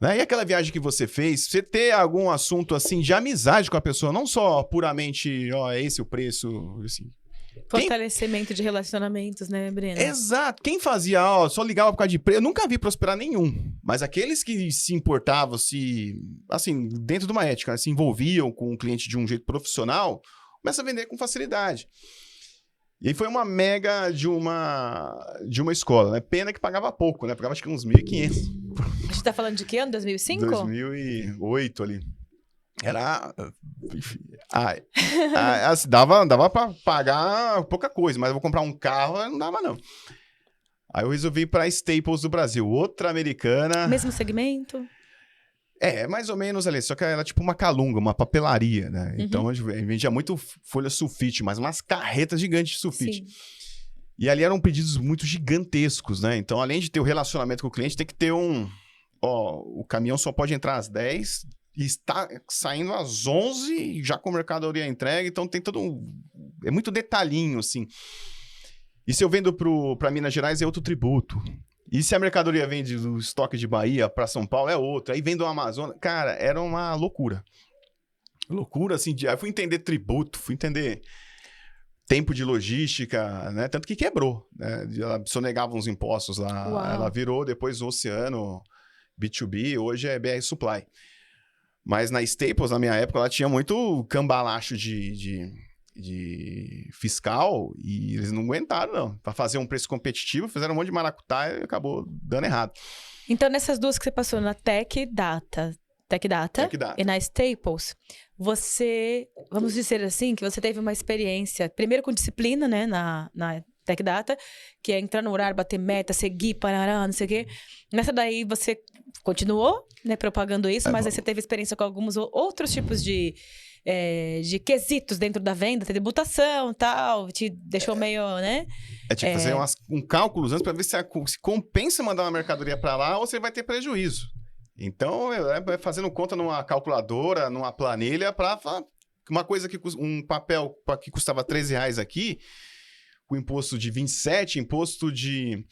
Né? E aquela viagem que você fez, você ter algum assunto assim de amizade com a pessoa, não só puramente, ó, é esse o preço, assim. Fortalecimento de relacionamentos, né, Breno? Exato. Quem fazia, ó, só ligava por causa de preço, eu nunca vi prosperar nenhum. Mas aqueles que se importavam, assim, dentro de uma ética, né, se envolviam com o cliente de um jeito profissional, começa a vender com facilidade. E aí foi uma mega de uma escola, né? Pena que pagava pouco, né? Pagava acho que uns 1.500. A gente tá falando de que ano? 2005? 2008 ali. Era... Enfim, assim, dava pra pagar pouca coisa, mas eu vou comprar um carro, não dava não. Aí eu resolvi ir pra Staples do Brasil, outra americana. Mesmo segmento? Mais ou menos ali, só que era tipo uma calunga, uma papelaria, né? Então a gente vendia muito folha sulfite, mas umas carretas gigantes de sulfite. Sim. E ali eram pedidos muito gigantescos, né? Então, além de ter o relacionamento com o cliente, tem que ter o caminhão só pode entrar às 10 e está saindo às 11, já com a mercadoria entregue, então tem é muito detalhinho, assim. E se eu vendo para Minas Gerais, é outro tributo. E se a mercadoria vem do estoque de Bahia para São Paulo, é outro. Aí vem do Amazonas. Cara, era uma loucura. Loucura, assim. Aí fui entender tributo, fui entender tempo de logística, né? Tanto que quebrou, né? Ela sonegava uns impostos lá. Uau. Ela virou depois Oceano, B2B, hoje é BR Supply. Mas na Staples, na minha época, ela tinha muito cambalacho de fiscal e eles não aguentaram, não. Para fazer um preço competitivo, fizeram um monte de maracutaia e acabou dando errado. Então, nessas duas que você passou, na Tech Data e na Staples, você, vamos dizer assim, que você teve uma experiência, primeiro com disciplina, né, na Tech Data, que é entrar no horário, bater meta, seguir, parará, não sei o quê. Nessa daí, você continuou, né, propagando isso, mas aí você teve experiência com alguns outros tipos de quesitos dentro da venda, tributação e tal, te deixou meio, né? Tinha que fazer um cálculo antes para ver se compensa mandar uma mercadoria para lá ou você vai ter prejuízo. Então, fazendo conta numa calculadora, numa planilha, para uma coisa que um papel que custava R$13 aqui, com imposto de 27, imposto de...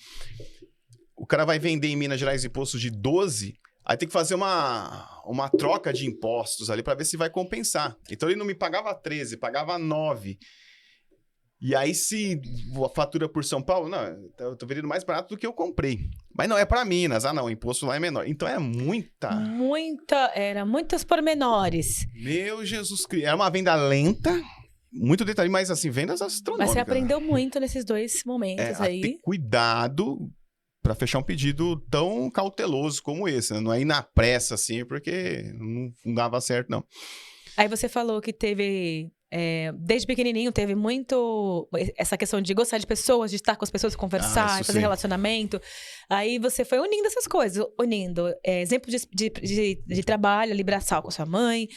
O cara vai vender em Minas Gerais imposto de 12, aí tem que fazer uma troca de impostos ali para ver se vai compensar. Então ele não me pagava 13, pagava 9. E aí se a fatura por São Paulo, não, eu tô vendendo mais barato do que eu comprei. Mas não, é para Minas. Ah, não, o imposto lá é menor. Então é muitos pormenores. Meu Jesus Cristo. Era uma venda lenta, muito detalhe, mas assim, vendas astronômicas. Mas você aprendeu muito nesses dois momentos aí. Ter cuidado para fechar um pedido tão cauteloso como esse, né? Não é ir na pressa, assim, porque não dava certo, não. Aí você falou que teve... desde pequenininho teve muito essa questão de gostar de pessoas, de estar com as pessoas, conversar, fazer relacionamento. Aí você foi unindo essas coisas, exemplo de trabalho ali braçal com sua mãe,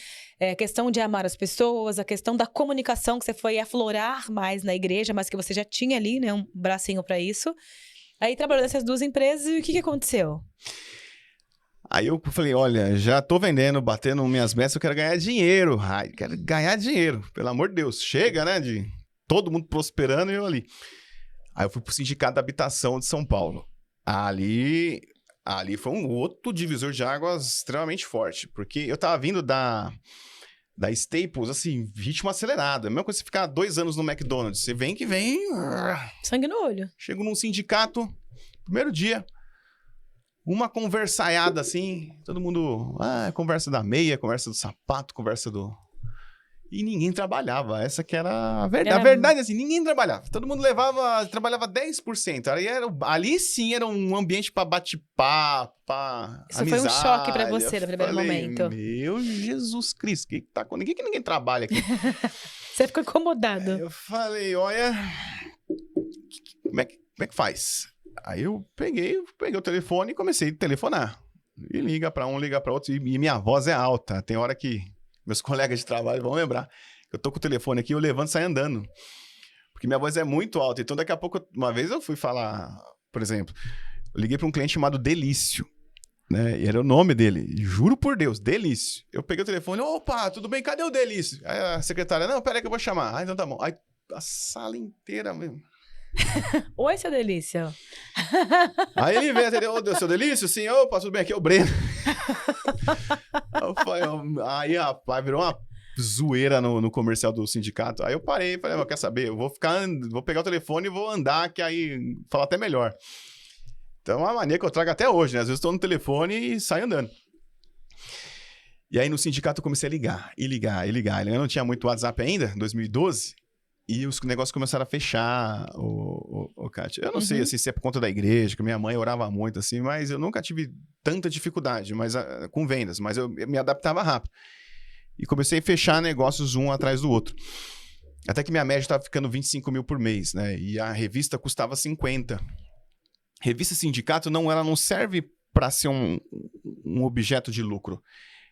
questão de amar as pessoas, a questão da comunicação que você foi aflorar mais na igreja, mas que você já tinha ali, né, um bracinho para isso. Aí trabalhou nessas duas empresas e o que aconteceu? Aí eu falei, olha, já tô vendendo, batendo minhas metas, eu quero ganhar dinheiro. Ai, quero ganhar dinheiro, pelo amor de Deus. Chega, né, de todo mundo prosperando e eu ali. Aí eu fui pro Sindicato da Habitação de São Paulo. Ali foi um outro divisor de águas extremamente forte, porque eu tava vindo da Staples, assim, ritmo acelerado. É a mesma coisa você ficar 2 anos no McDonald's. Você vem que vem... Sangue no olho. Chego num sindicato, primeiro dia... Uma conversaiada assim, todo mundo... conversa da meia, conversa do sapato, conversa do... E ninguém trabalhava. Essa que era a verdade. A verdade, assim, ninguém trabalhava. Todo mundo trabalhava 10%. Ali sim era um ambiente para bate-papo, para Isso amizade. Foi um choque para você no primeiro momento. Meu Jesus Cristo, que tá com ninguém trabalha aqui. Você ficou incomodado. Eu falei, olha... Como é que faz? Aí eu peguei o telefone e comecei a telefonar. E liga para um, liga para outro. E minha voz é alta. Tem hora que meus colegas de trabalho vão lembrar. Eu tô com o telefone aqui, eu levanto e saio andando. Porque minha voz é muito alta. Então daqui a pouco, uma vez eu fui falar, por exemplo, eu liguei para um cliente chamado Delício, né? E era o nome dele. Juro por Deus, Delício. Eu peguei o telefone, opa, tudo bem? Cadê o Delício? Aí a secretária, não, peraí que eu vou chamar. Ah, então tá bom. Aí a sala inteira mesmo. Oi, seu Delícia. Aí ele veio atender, ô, seu Delício? Sim, opa, tudo bem, aqui é o Breno. Aí, rapaz, virou uma zoeira no comercial do sindicato. Aí eu parei, falei, quer saber? Eu vou pegar o telefone e vou andar, que aí fala até melhor. Então é uma mania que eu trago até hoje, né? Às vezes eu tô no telefone e saio andando. E aí no sindicato eu comecei a ligar. Eu não tinha muito WhatsApp ainda, em 2012. E os negócios começaram a fechar, o Kátia. Eu não sei assim, se é por conta da igreja, que minha mãe orava muito, assim, mas eu nunca tive tanta dificuldade com vendas, mas eu me adaptava rápido. E comecei a fechar negócios um atrás do outro. Até que minha média estava ficando 25 mil por mês, né? E a revista custava 50. Revista sindicato, ela não serve para ser um objeto de lucro.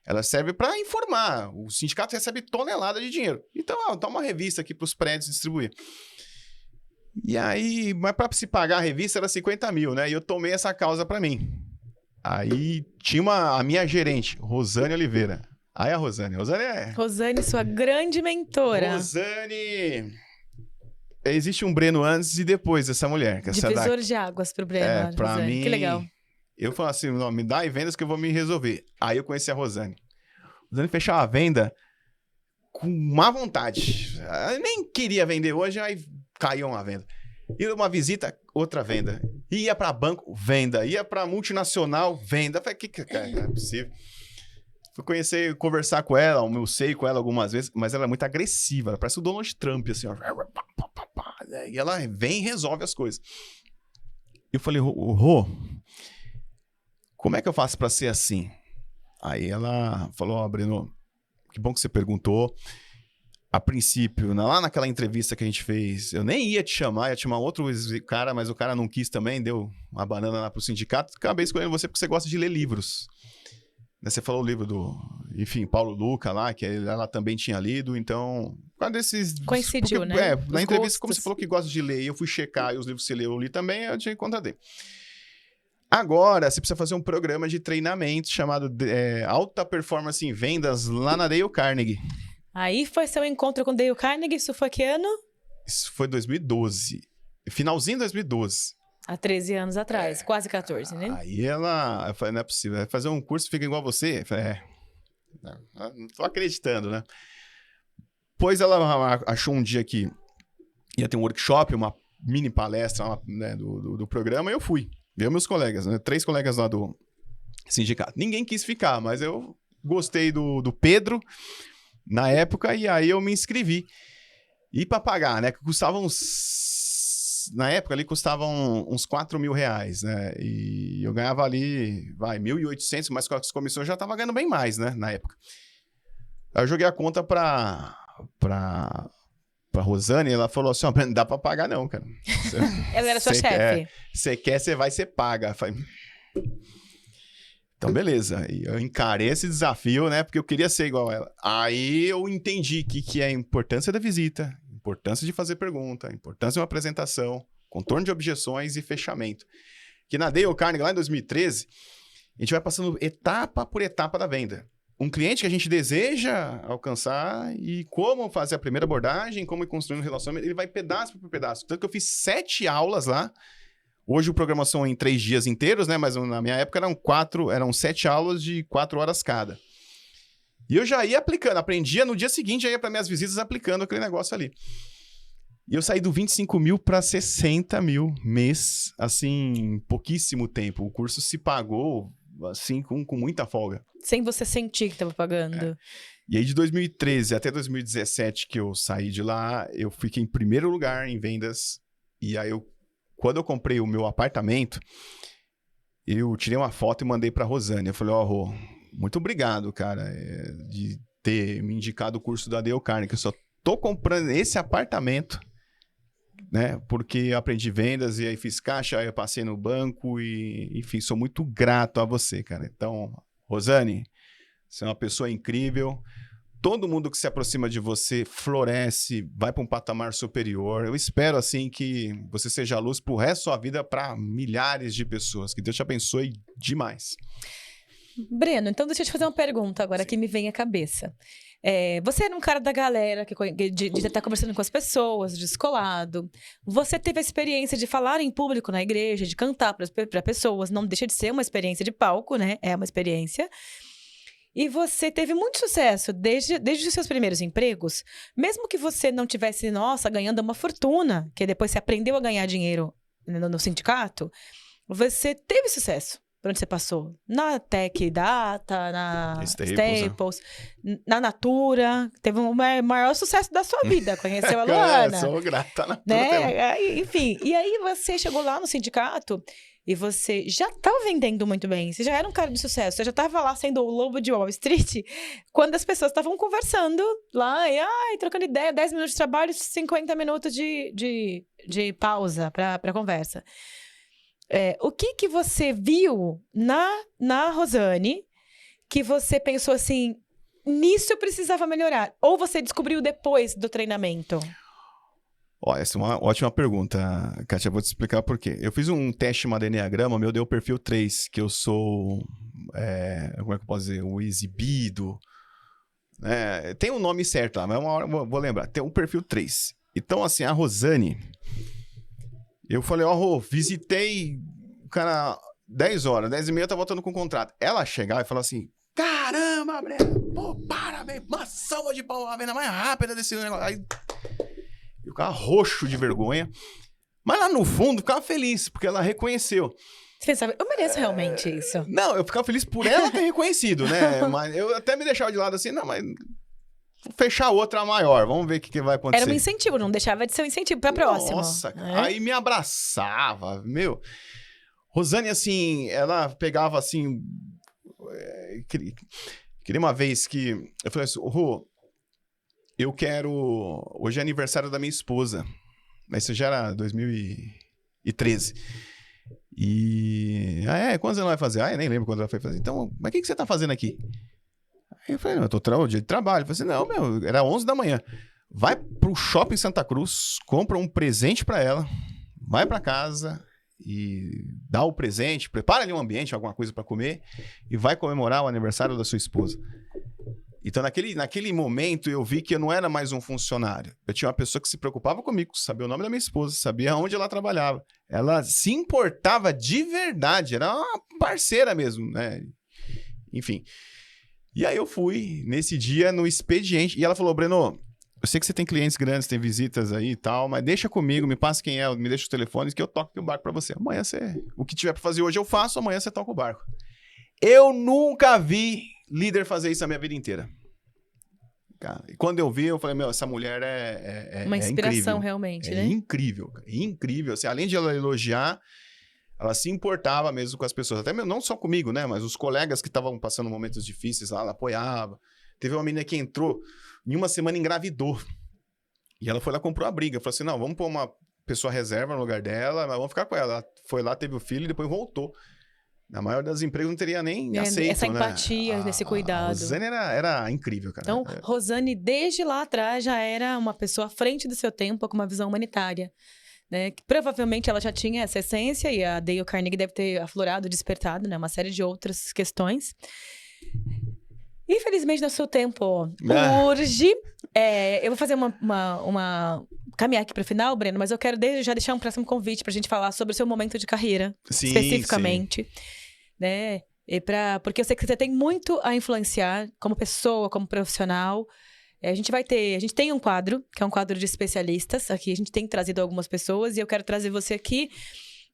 Ela serve para informar. O sindicato recebe tonelada de dinheiro. Então, toma uma revista aqui para os prédios distribuir. E aí, mas para se pagar a revista era 50 mil, né? E eu tomei essa causa para mim. Aí tinha a minha gerente, Rosane Oliveira. Aí a Rosane é... Rosane, sua grande mentora. Rosane... Existe um Breno antes e depois dessa mulher. Divisor de águas pro Breno, pra Rosane. mim... Que legal. Eu falo assim, não, me dá aí vendas que eu vou me resolver. Aí eu conheci a Rosane. A Rosane fechava a venda com má vontade. Eu nem queria vender hoje, aí caiu uma venda. Ia uma visita, outra venda. Ia para banco, venda. Ia para multinacional, venda. Eu falei, cara, não é possível. Fui conversar com ela, almocei com ela algumas vezes, mas ela é muito agressiva. Ela parece o Donald Trump, assim, ó. E ela vem e resolve as coisas. Eu falei, Rô, como é que eu faço para ser assim? Aí ela falou, Breno, que bom que você perguntou. A princípio, lá naquela entrevista que a gente fez, eu nem ia te chamar, ia te chamar outro cara, mas o cara não quis também, deu uma banana lá pro sindicato. Acabei escolhendo você porque você gosta de ler livros. Você falou o livro enfim, Paulo Luca lá, que ela também tinha lido, então... Coincidiu, porque, né? Na entrevista, gostos. Como você falou que gosta de ler, e eu fui checar, e os livros que você leu, eu li também, eu te contratei. Agora, você precisa fazer um programa de treinamento chamado Alta Performance em Vendas lá na Dale Carnegie. Aí foi seu encontro com Dale Carnegie, isso foi que ano? Isso foi 2012. Finalzinho de 2012. Há 13 anos atrás, quase 14, né? Aí eu falei, não é possível, vai fazer um curso fica igual você? Eu falei, não tô acreditando, né? Pois ela achou um dia que ia ter um workshop, uma mini palestra né, do programa, e eu fui. Eu e meus colegas, né? 3 colegas lá do sindicato. Ninguém quis ficar, mas eu gostei do Pedro na época, e aí eu me inscrevi. E para pagar, né? Que custava na época ali custavam uns 4 mil reais, né? E eu ganhava ali, 1.800, mas com as comissões eu já tava ganhando bem mais, né? Na época. Aí eu joguei a conta pra Rosane, e ela falou assim, não dá pra pagar não, cara. Ela era sua chefe. Você quer, você vai, você paga. Eu falei, então, beleza. E eu encarei esse desafio, né? Porque eu queria ser igual a ela. Aí eu entendi que é a importância da visita, a importância de fazer pergunta, a importância de uma apresentação, contorno de objeções e fechamento. Que na Dale Carnegie, lá em 2013, a gente vai passando etapa por etapa da venda. Um cliente que a gente deseja alcançar e como fazer a primeira abordagem, como ir construindo um relacionamento, ele vai pedaço por pedaço. Tanto que eu fiz 7 aulas lá. Hoje o programa são em 3 dias inteiros, né? Mas na minha época eram 7 aulas de 4 horas cada. E eu já ia aplicando, aprendia, no dia seguinte já ia para minhas visitas aplicando aquele negócio ali. E eu saí do 25 mil para 60 mil mês, assim, em pouquíssimo tempo. O curso se pagou, assim, com muita folga. Sem você sentir que estava pagando. E aí de 2013 até 2017 que eu saí de lá, eu fiquei em primeiro lugar em vendas. E aí quando eu comprei o meu apartamento, eu tirei uma foto e mandei para Rosane. Eu falei, Rô, muito obrigado, cara, de ter me indicado o curso da Dale Carnegie. Eu só tô comprando esse apartamento, né? Porque eu aprendi vendas e aí fiz caixa, aí eu passei no banco e, enfim, sou muito grato a você, cara. Então, Rosane, você é uma pessoa incrível. Todo mundo que se aproxima de você floresce, vai para um patamar superior. Eu espero, assim, que você seja a luz pro resto da sua vida para milhares de pessoas. Que Deus te abençoe demais. Breno, então deixa eu te fazer uma pergunta agora que me vem à cabeça. Você era um cara da galera, de estar conversando com as pessoas, descolado. Você teve a experiência de falar em público na igreja, de cantar para pessoas. Não deixa de ser uma experiência de palco, né? É uma experiência. E você teve muito sucesso desde os seus primeiros empregos. Mesmo que você não tivesse, ganhando uma fortuna, que depois você aprendeu a ganhar dinheiro no sindicato, você teve sucesso. Por onde você passou? Na Tech Data, na Staples, na Natura. Teve o maior sucesso da sua vida. Conheceu a Luana. Sou grata na né? Enfim, e aí você chegou lá no sindicato e você já estava vendendo muito bem. Você já era um cara de sucesso. Você já estava lá sendo o lobo de Wall Street quando as pessoas estavam conversando lá e trocando ideia. 10 minutos de trabalho, 50 minutos de pausa para conversa. O que você viu na Rosane que você pensou assim, nisso eu precisava melhorar? Ou você descobriu depois do treinamento? Essa é uma ótima pergunta, Kátia. Vou te explicar por quê. Eu fiz um teste chamado Enneagrama, meu deu o perfil 3, que eu sou, como é que eu posso dizer, o exibido. Tem um nome certo lá, mas uma hora eu vou lembrar. Tem um perfil 3. Então, assim, a Rosane... Eu falei, Rô, visitei o cara 10 horas, 10 e meia, tá voltando com o contrato. Ela chegava e falava assim, caramba, Breno, pô, parabéns, uma salva de pau, a venda mais rápida desse negócio. Aí eu ficava roxo de vergonha, mas lá no fundo ficava feliz, porque ela reconheceu. Você pensava, eu mereço realmente isso? Não, eu ficava feliz por ela ter reconhecido, né? Mas eu até me deixava de lado assim, não, mas... fechar outra maior, vamos ver o que vai acontecer. Era um incentivo, não deixava de ser um incentivo pra próxima. Nossa, aí me abraçava, Rosane, assim, ela pegava assim... Queria uma vez que... Eu falei assim, Rô, eu quero... Hoje é aniversário da minha esposa. Isso já era 2013. Quantos anos ela vai fazer? Eu nem lembro quando ela foi fazer. Então, mas o que você tá fazendo aqui? Aí eu falei, eu tô dia de trabalho. Eu falei assim, era 11 da manhã. Vai pro shopping Santa Cruz, compra um presente pra ela, vai pra casa e dá o presente, prepara ali um ambiente, alguma coisa pra comer e vai comemorar o aniversário da sua esposa. Então, naquele momento, eu vi que eu não era mais um funcionário. Eu tinha uma pessoa que se preocupava comigo, sabia o nome da minha esposa, sabia onde ela trabalhava. Ela se importava de verdade, era uma parceira mesmo, né? Enfim... E aí eu fui, nesse dia, no expediente, e ela falou, Breno, eu sei que você tem clientes grandes, tem visitas aí e tal, mas deixa comigo, me passa quem é, me deixa os telefones que eu toco aqui o barco pra você. Amanhã o que tiver pra fazer hoje eu faço, amanhã você toca o barco. Eu nunca vi líder fazer isso a minha vida inteira. E quando eu vi, eu falei, essa mulher é uma inspiração incrível. Realmente, né? Incrível, incrível. Assim, além de ela elogiar... Ela se importava mesmo com as pessoas, até mesmo, não só comigo, né? Mas os colegas que estavam passando momentos difíceis lá, ela apoiava. Teve uma menina que entrou, em uma semana engravidou. E ela foi lá, comprou a briga. Falou assim, não, vamos pôr uma pessoa reserva no lugar dela, mas vamos ficar com ela. Ela foi lá, teve o filho e depois voltou. Na maior das empresas não teria nem aceito, essa empatia, né? Nesse cuidado. A Rosane era incrível, cara. Então, Rosane, desde lá atrás, já era uma pessoa à frente do seu tempo, com uma visão humanitária. Né? Que provavelmente ela já tinha essa essência e a Dale Carnegie deve ter aflorado, despertado, né? Uma série de outras questões. Infelizmente, no seu tempo urge. Eu vou fazer uma caminhar aqui para o final, Breno, mas eu quero já deixar um próximo convite para a gente falar sobre o seu momento de carreira, especificamente. Sim. Né? Porque eu sei que você tem muito a influenciar como pessoa, como profissional. A gente tem um quadro, que é um quadro de especialistas. Aqui a gente tem trazido algumas pessoas e eu quero trazer você aqui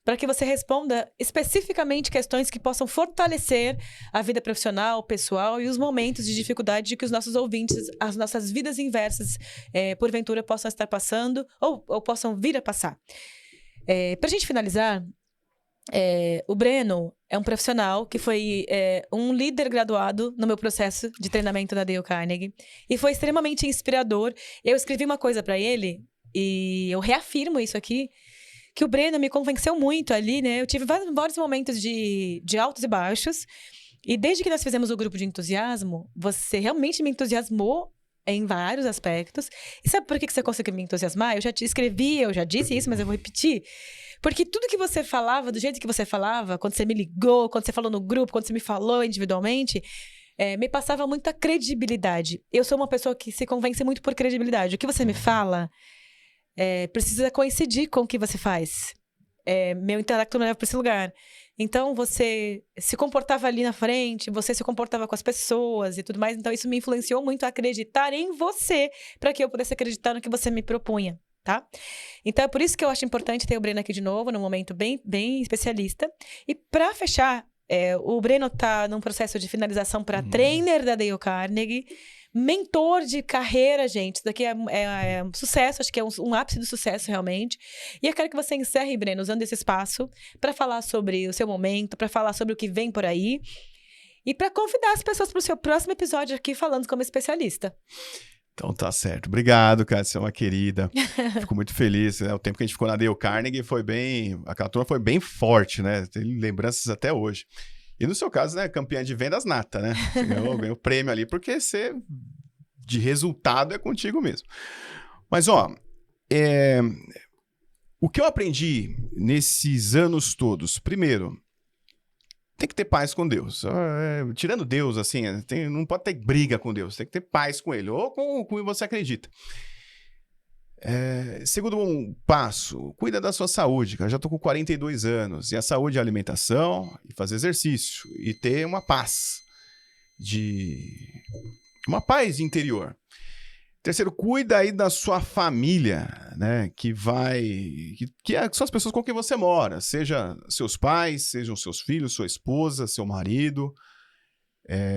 para que você responda especificamente questões que possam fortalecer a vida profissional, pessoal e os momentos de dificuldade que os nossos ouvintes, as nossas vidas inversas, porventura, possam estar passando ou possam vir a passar. Para a gente finalizar, o Breno é um profissional que foi um líder graduado no meu processo de treinamento da Dale Carnegie e foi extremamente inspirador. Eu escrevi uma coisa para ele e eu reafirmo isso aqui, que o Breno me convenceu muito ali, né? Eu tive vários momentos de altos e baixos e desde que nós fizemos o grupo de entusiasmo, você realmente me entusiasmou em vários aspectos. E sabe por que você conseguiu me entusiasmar? Eu já te escrevi, eu já disse isso, mas eu vou repetir. Porque tudo que você falava, do jeito que você falava, quando você me ligou, quando você falou no grupo, quando você me falou individualmente, me passava muita credibilidade. Eu sou uma pessoa que se convence muito por credibilidade. O que você me fala precisa coincidir com o que você faz. Meu intelecto me leva para esse lugar. Então, você se comportava ali na frente, você se comportava com as pessoas e tudo mais. Então, isso me influenciou muito a acreditar em você, para que eu pudesse acreditar no que você me propunha, tá? Então, é por isso que eu acho importante ter o Breno aqui de novo, num momento bem, bem especialista. E para fechar, o Breno tá num processo de finalização para trainer da Dale Carnegie, mentor de carreira, gente. Isso daqui é um sucesso, acho que é um ápice do sucesso, realmente. E eu quero que você encerre, Breno, usando esse espaço para falar sobre o seu momento, para falar sobre o que vem por aí e para convidar as pessoas para o seu próximo episódio aqui, falando como especialista. Então tá certo. Obrigado, cara. Você é uma querida. Fico muito feliz. Né? O tempo que a gente ficou na Dale Carnegie foi bem... Aquela turma foi bem forte, né? Tem lembranças até hoje. E no seu caso, né, campeã de vendas nata, né? Você ganhou prêmio ali, porque você, de resultado, é contigo mesmo. Mas, ó, o que eu aprendi nesses anos todos? Primeiro, tem que ter paz com Deus. Tirando Deus, assim, não pode ter briga com Deus, tem que ter paz com Ele, ou com o que você acredita. Segundo passo, cuida da sua saúde, cara. Eu já tô com 42 anos. E a saúde é a alimentação, e fazer exercício, e ter uma paz interior. Terceiro, cuida aí da sua família, né? Que são as pessoas com quem você mora. Seja seus pais, sejam seus filhos, sua esposa, seu marido.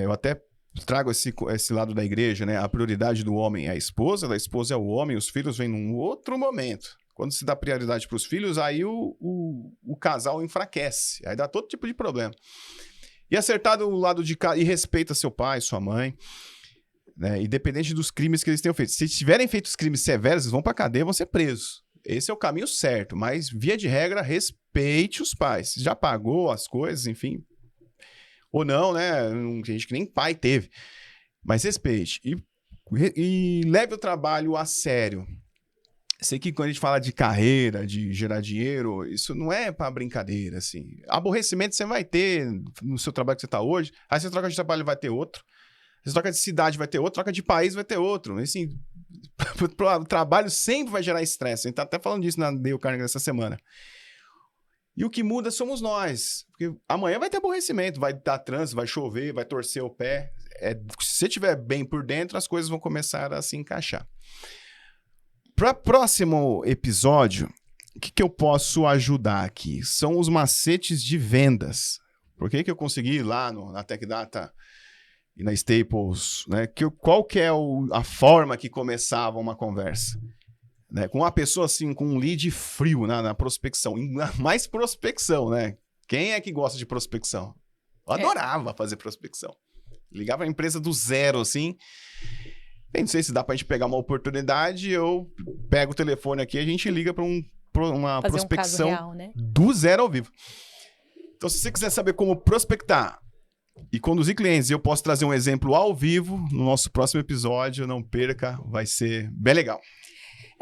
Eu até trago esse lado da igreja, né? A prioridade do homem é a esposa, da esposa é o homem, os filhos vêm num outro momento. Quando se dá prioridade para os filhos, aí o casal enfraquece, aí dá todo tipo de problema. E acertar do lado de cá, e respeita seu pai, sua mãe, né? Independente dos crimes que eles tenham feito. Se tiverem feito os crimes severos, eles vão para cadeia, vão ser presos. Esse é o caminho certo, mas via de regra, respeite os pais. Já pagou as coisas, enfim... Ou não, né? Tem gente que nem pai teve. Mas respeite. E leve o trabalho a sério. Sei que quando a gente fala de carreira, de gerar dinheiro, isso não é pra brincadeira, assim. Aborrecimento você vai ter no seu trabalho que você tá hoje. Aí você troca de trabalho, vai ter outro. Você troca de cidade, vai ter outro. Troca de país, vai ter outro. Assim, o trabalho sempre vai gerar estresse. A gente tá até falando disso na Dale Carnegie essa semana. E o que muda somos nós. Porque amanhã vai ter aborrecimento, vai dar trânsito, vai chover, vai torcer o pé. Se você estiver bem por dentro, as coisas vão começar a se encaixar. Para próximo episódio, o que eu posso ajudar aqui? São os macetes de vendas. Por que eu consegui ir lá na Tech Data e na Staples? Né? Qual que é a forma que começava uma conversa? Né, com uma pessoa assim, com um lead frio na prospecção, mais prospecção, né? Quem é que gosta de prospecção? Eu adorava fazer prospecção. Ligava a empresa do zero, assim. Bem, não sei se dá pra gente pegar uma oportunidade, eu pego o telefone aqui e a gente liga para uma fazer prospecção um caso real, né? Do zero ao vivo. Então, se você quiser saber como prospectar e conduzir clientes, eu posso trazer um exemplo ao vivo no nosso próximo episódio. Não perca, vai ser bem legal.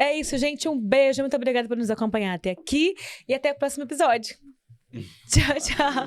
É isso, gente. Um beijo. Muito obrigada por nos acompanhar até aqui. E até o próximo episódio. Tchau, tchau.